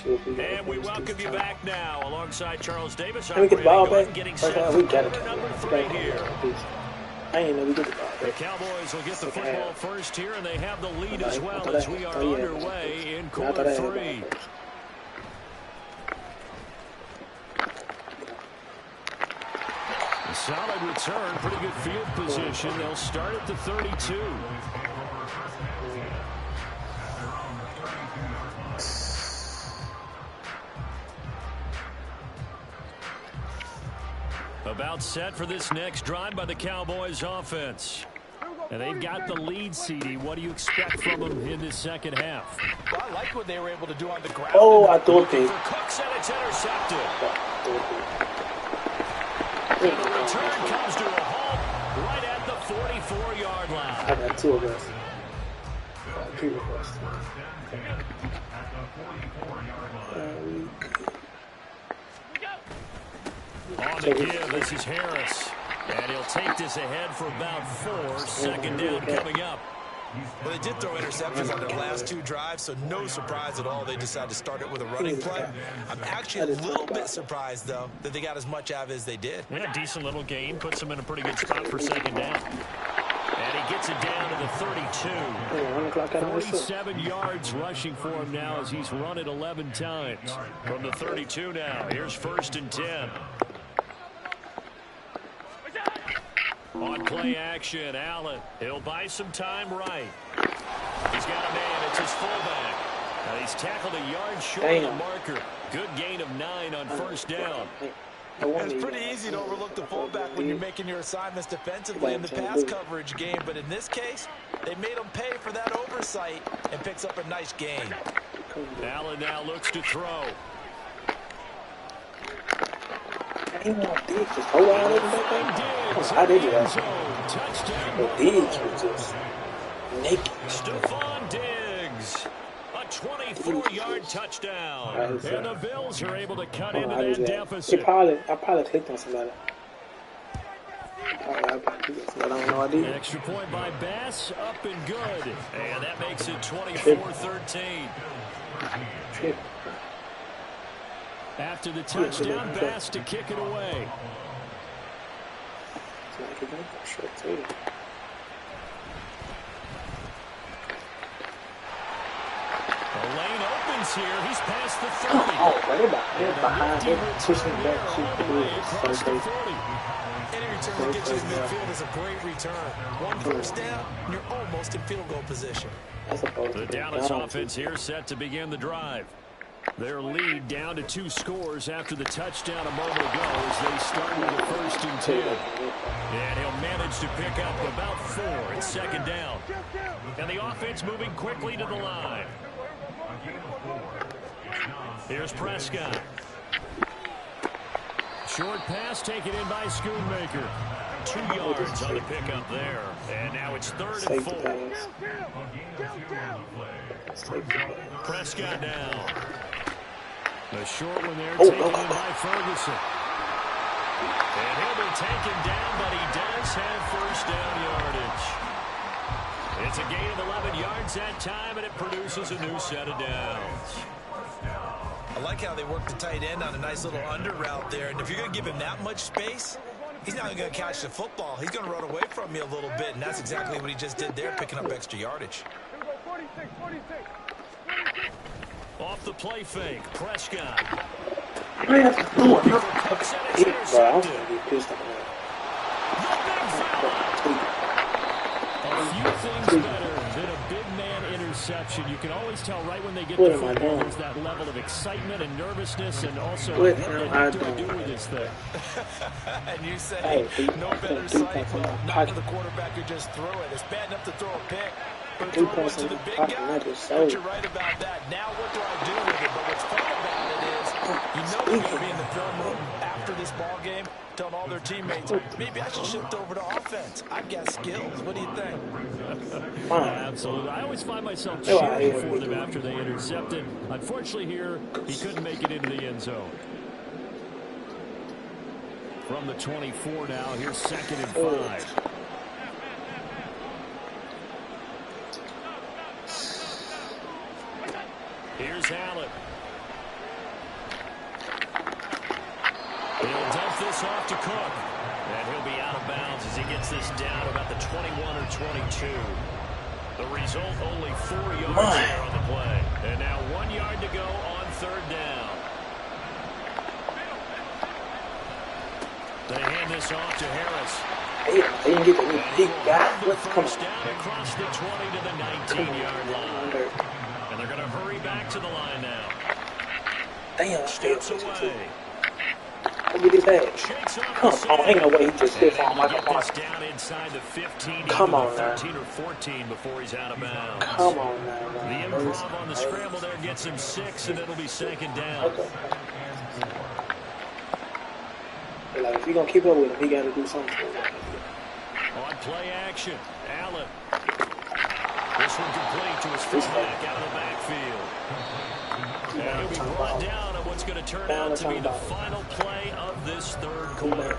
And we welcome you back now alongside Charles Davis. Can we get the ball back? Getting set We for got quarter it. number 3 here. I ain't know we get the ball The back. Cowboys will get the football first here, and they have the lead as well as we are Oh, yeah. underway in I thought quarter I had the ball 3. first. A solid return, pretty good field position. They'll start at the 32. About set for this next drive by the Cowboys offense. And they've got the lead, CD. What do you expect from them in this second half? Well, I like what they were able to do on the ground. Oh, I thought they. For Cooks, and it's intercepted. And the return comes to a halt right at the 44-yard line. I got two of us. On the give, this is Harris. And he'll take this ahead for about 4. Second down coming up. Well, they did throw interceptions on their last 2 drives, so no surprise at all they decided to start it with a running play. I'm actually a little bit surprised, though, that they got as much out of it as they did. Yeah, decent little gain. Puts them in a pretty good spot for second down. And he gets it down to the 32. 47 yards rushing for him now as he's run it 11 times. From the 32 now, here's 1st and 10. On play action, Allen. He'll buy some time right. He's got a man. It's his fullback. Now he's tackled a yard short of the marker. Good gain of 9 on 1st down. It's pretty easy to overlook the fullback when you're making your assignments defensively in the pass coverage game. But in this case, they made him pay for that oversight and picks up a nice gain. Allen now looks to throw. How did you The Diggs was just naked. Stephon Diggs. A 24-yard touchdown. And the Bills are able to cut into that deficit. I probably clicked on somebody. I don't know idea. Extra point by Bass, up and good. And that makes it 24-13. After the touchdown, Bass to kick it away. The lane opens here. He's past the 30. They're behind. They're pushing back. Any return that gets you to midfield is a great return. 1 first down, and you're almost in field goal position. The Dallas offense here set to begin the drive. Their lead down to 2 scores after the touchdown a moment ago as they start with the 1st and 10. And he'll manage to pick up about 4 at second down. And the offense moving quickly to the line. Here's Prescott. Short pass taken in by Schoonmaker. 2 yards on the pickup there. And now it's 3rd and 4. Prescott now. The short one there taken in by Ferguson. And he'll be taken down, but he does have 1st down yardage. It's a gain of 11 yards that time, and it produces a new set of downs. I like how they work the tight end on a nice little under route there. And if you're going to give him that much space, he's not going to catch the football. He's going to run away from you a little bit, and that's exactly what he just did there, picking up extra yardage. Off the play fake, Prescott. I have to do it. A few things better than a big man interception. You can always tell right when they get the football, there's that level of excitement and nervousness, and also what do I do with this thing? And you say no better sight than not to the quarterback who just threw it. It's bad enough to throw a pick, but throw it to the big guy. But you're right about that. Now what do I do with it? But what's fun about it is you know they're going to be in the film room after this ball game, telling all their teammates, maybe I should shift over to offense. I've got skills. What do you think? Absolutely. I always find myself cheering for them after they intercepted. Unfortunately here, he couldn't make it into the end zone. From the 24 now, here's 2nd and 5. Here's Allen. He'll dump this off to Cook. And he'll be out of bounds as he gets this down about the 21 or 22. The result, only 4 yards there on the play. And now 1 yard to go on 3rd down. They hand this off to Harris. They didn't get the big guy. First down across the 20 to the 19-yard line. And they're going to hurry back to the line now. Damn, steps away. Look at his ass. Shakes off Come the on, ain't no way he just hit able on to Michael get this Martin. down inside the 15, Come even on the now. 13 or 14 before he's out of bounds. Come on now, The man. improv on the scramble there gets him 6, and it'll be second down. Okay. Like, if you're going to keep up with him, he got to do something. On play action, Allen. This one complete to his fullback out of the backfield. And he'll be brought down on what's going to turn out to be the final play of this third quarter.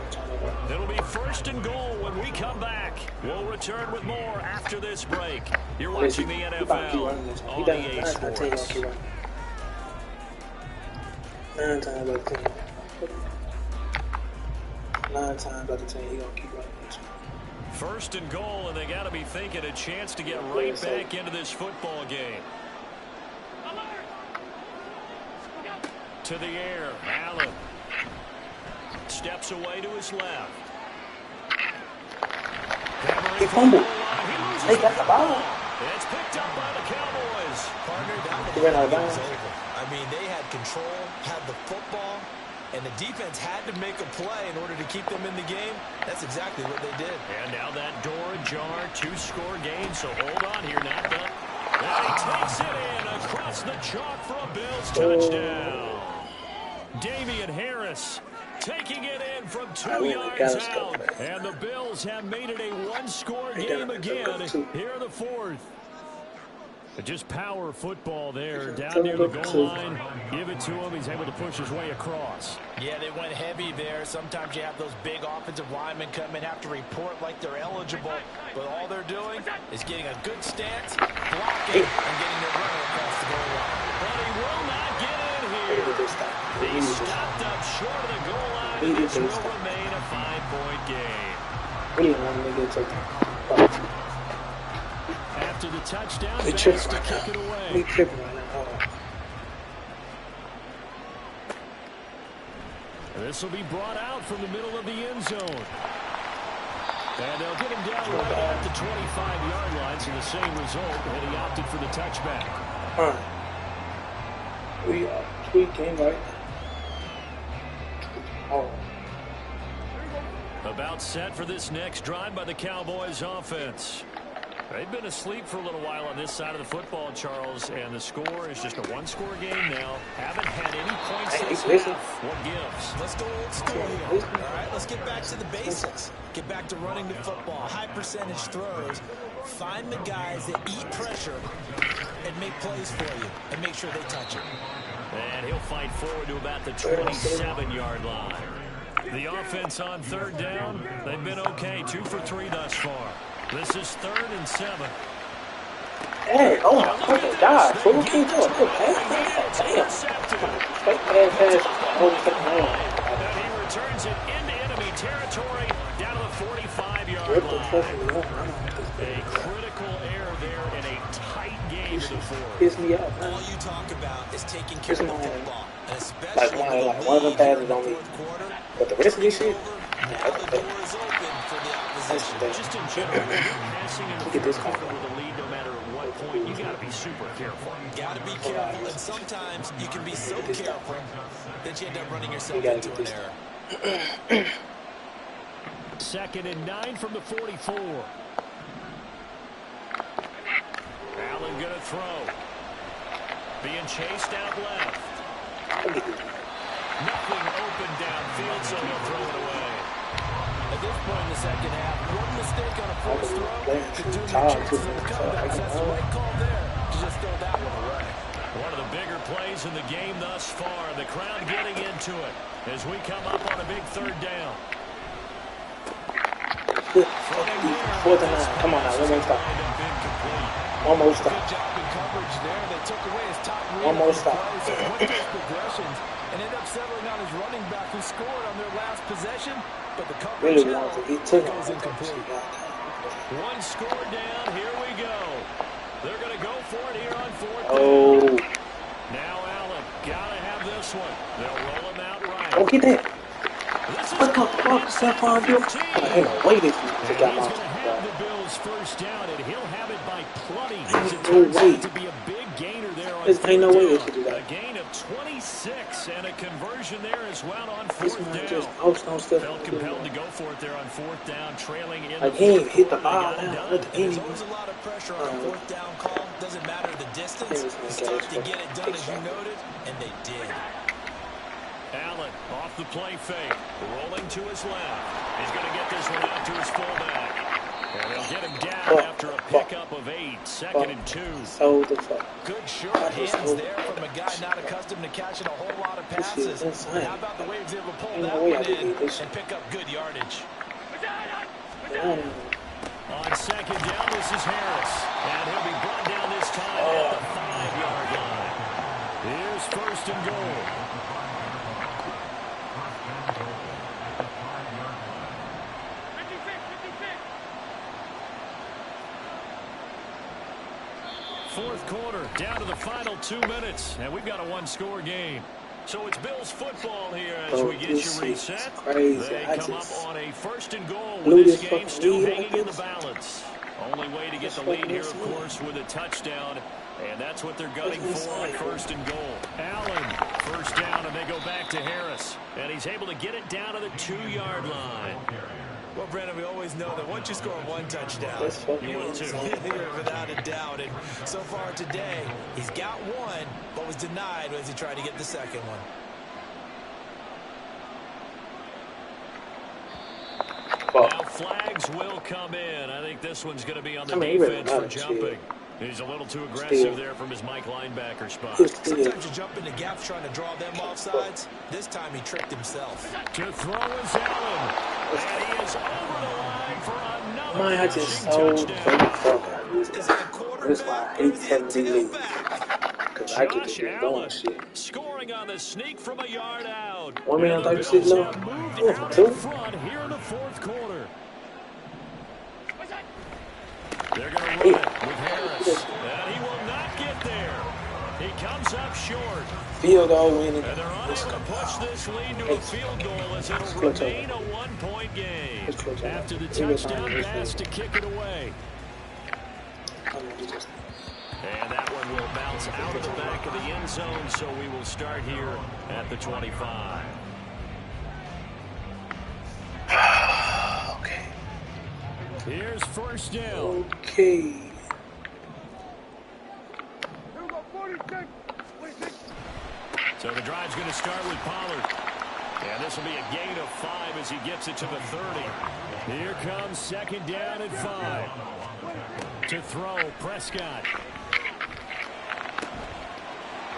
It'll be 1st and goal when we come back. We'll return with more after this break. You're watching the NFL on EA Sports. 9 times out of 10. 9 times out of 10, he gonna keep running this one. 1st and goal, and they got to be thinking a chance to get right back into this football game. To the air, Allen steps away to his left. He fumbled. They got the ball. It's picked up by the Cowboys. Partner, that He ran out of was bounds. over. I mean, they had control, had the football, and the defense had to make a play in order to keep them in the game. That's exactly what they did. And now that door ajar, 2-score game, so hold on here, not done. And he takes it in across the chalk for a Bills touchdown. Damian Harris taking it in from 2 yards out. And the Bills have made it a 1-score game again here in the 4th. Just power football there down near the goal line. Give it to him. He's able to push his way across. Yeah, they went heavy there. Sometimes you have those big offensive linemen come in, have to report like they're eligible. But all they're doing is getting a good stance, blocking, and getting their runner across the goal line. But he will not get in here. He's stopped up short of the goal line, and this will remain a 5-point game. We didn't want him to get taken. After the touchdown, We Bass tripping to right kick it now. away. We tripping right now. This will be brought out from the middle of the end zone. And they'll get him down right at the 25-yard line, so the same result, and he opted for the touchback. All right. We are tweaking right now. Oh. About set for this next drive by the Cowboys offense. They've been asleep for a little while on this side of the football, Charles, and the score is just a 1-score game now. Haven't had any points this half. What gives? Let's go old school here. All right, let's get back to the basics. Get back to running the football, high percentage throws. Find the guys that eat pressure and make plays for you and make sure they touch it. And he'll fight forward to about the 27-yard line. The offense on 3rd down, they've been okay, 2 for 3 thus far. This is 3rd and 7. Hey, oh my fucking God, fool, can't do a good pass. Damn. Fake pass. And he returns it into enemy territory down to the 45-yard line. A critical error there in a tight game to the 4th. Piss me off, man. All you talk about is taking care of the football. And especially Like one of them passes on me. But the rest of this shit, now the door is open for the opposition. Just in general, when you're passing in the Look at this fourth guy. quarter with a lead, no matter at what point, you got to be super careful. Got to be careful, and sometimes you can be so careful that you end up running yourself gotta into get an this error. 2nd and 9 from the 44. Allen gonna throw. Being chased out left. Nothing open downfield, so he'll throw it away. At this point in the second half, one mistake on a first throw could turn your chances of the comeback. That's the right call there to just throw that one away. One of the bigger plays in the game thus far. The crowd getting into it as we come up on a big 3rd down. 4th and 9. Come on now, one more stop. One more stop. Good job in coverage there. They took away his top read. One more stop. Went those progressions and ended up settling on his running back who scored on their last possession. But the coverage Really wants to get to goes incomplete. 1 score down. Here we go. They're going to go for it here on 4th down. Oh. Now Allen, gotta have this one. They'll roll him out right. Oh, get that. This is What the fuck, Stephon Diggs? Ain't no way this and nigga he's got going lost. to have the Bills 1st down, and he'll have it by plenty. Ain't It turns no way. out to be a big gainer there on There's ain't no way they 3rd could do down. that. A gain of 26 and a conversion there as well on This fourth man down. just post on stuff. Felt compelled to go for it there on fourth down, trailing in Like the he ain't fourth hit the quarter. They ball got it now. done. Nothing. And there's always a lot of pressure on a fourth down call. Doesn't matter the distance. It's time to get it done, as you noted, and they did. Allen off the play fake, rolling to his left. He's going to get this one out to his fullback. And they'll get him down after a pickup of 8, 2nd and 2. So the fuck. Good short hands there from a guy not accustomed to catching a whole lot of passes. And how about the way he was able to pull that one in and pick up good yardage? On 2nd down, this is Harris. And he'll be brought down this time at the 5-yard line. Here's 1st and goal. Fourth quarter, down to the final 2 minutes, and we've got a one-score game. So it's Bills football here as we get you reset. They come up on a 1st and goal with this game still hanging in the balance. Only way to get the lead here, of course, with a touchdown, and that's what they're gunning for on 1st and goal. Allen, 1st down, and they go back to Harris, and he's able to get it down to the 2-yard line. Well, Brandon, we always know that once you score one touchdown, you will too. Without a doubt. And so far today, he's got one, but was denied as he tried to get the second one. Now flags will come in. I think this one's going to be on the defense for jumping. He's a little too aggressive there from his Mike linebacker spot. Sometimes you jump into gaps trying to draw them off sides. This time he tricked himself. To throw is Allen. And he is over the line for another Man, I just so fucking Is it a quarterback? That's why I hate having these leagues. Because I get to be doing shit. Scoring on the sneak from a yard out. 1 minute 36 left. Two. Front here in the fourth quarter. They're going to run it with Harris. And he will not get there. He comes up short. Field goal winning. And they're unable to push this lead to a field goal as it'll remain a one-point game. After the touchdown pass to kick it away. And that one will bounce out of the back of the end zone, so we will start here at the 25. Okay. Here's 1st down. Okay. So the drive's going to start with Pollard. And this will be a gain of 5 as he gets it to the 30. Here comes 2nd down and 5. To throw, Prescott.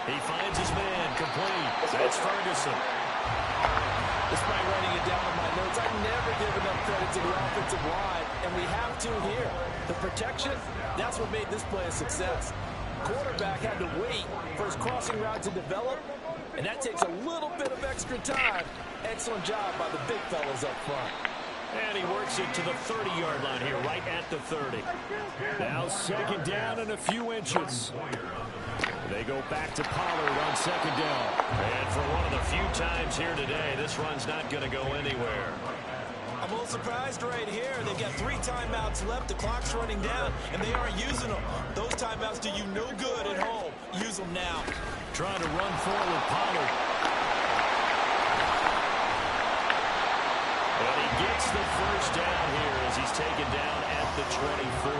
He finds his man, complete. That's Ferguson. Despite writing it down in my notes, I never give enough credit to the offensive line, and we have to here. The protection, that's what made this play a success. Quarterback had to wait for his crossing route to develop, and that takes a little bit of extra time. Excellent job by the big fellas up front. And he works it to the 30-yard line here, right at the 30. Now 2nd down and a few inches. They go back to Pollard on 2nd down. And for one of the few times here today, this run's not going to go anywhere. I'm a little surprised right here. They've got 3 timeouts left. The clock's running down, and they aren't using them. Those timeouts do you no good at home. Use them now. Trying to run forward, Pollard. And he gets the 1st down here as he's taken down at the 24.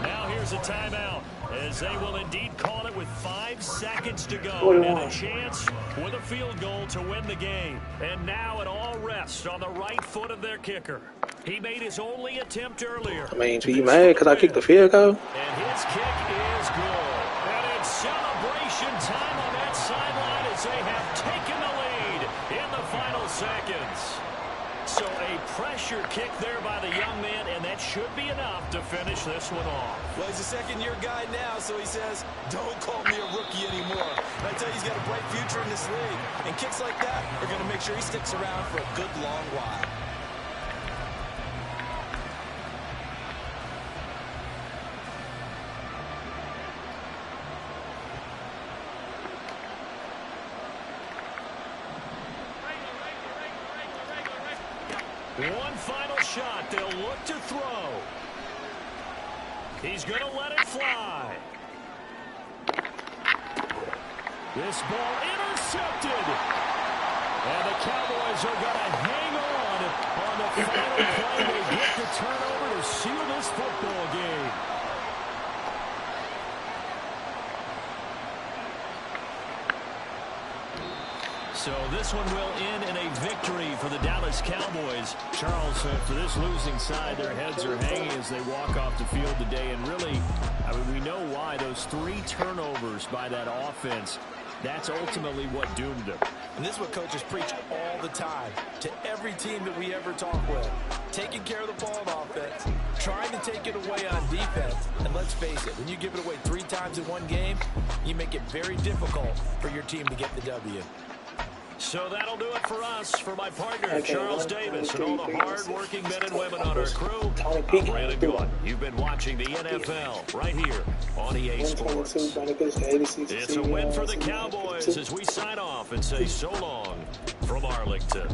Now here's a timeout as they will indeed call it with 5 seconds to go and a chance with a field goal to win the game. And now it all rests on the right foot of their kicker. He made his only attempt earlier. I mean, be mad because I kicked the field goal? And his kick is good. And it's celebration time on that sideline as they have taken the lead in the final seconds. So a pressure kick there by the young man, and that should be enough to finish this one off. Well, he's a second-year guy now, so he says, don't call me a rookie anymore. And I tell you, he's got a bright future in this league. And kicks like that are going to make sure he sticks around for a good long while. One final shot. They'll look to throw. He's going to let it fly. This ball intercepted. And the Cowboys are going to hang on the final play. They get the turnover to seal this football game. So this one will end in a victory for the Dallas Cowboys. Charles, for this losing side, their heads are hanging as they walk off the field today. And really, I mean, we know why. Those 3 turnovers by that offense, that's ultimately what doomed them. And this is what coaches preach all the time to every team that we ever talk with. Taking care of the ball on offense, trying to take it away on defense. And let's face it, when you give it away 3 times in one game, you make it very difficult for your team to get the W. So that'll do it for us. For my partner, Charles Davis, and all the hard-working men and women on our crew, I'm Brandon Gaudin. You've been watching the NFL right here on EA Sports. It's a win for the Cowboys as we sign off and say so long from Arlington.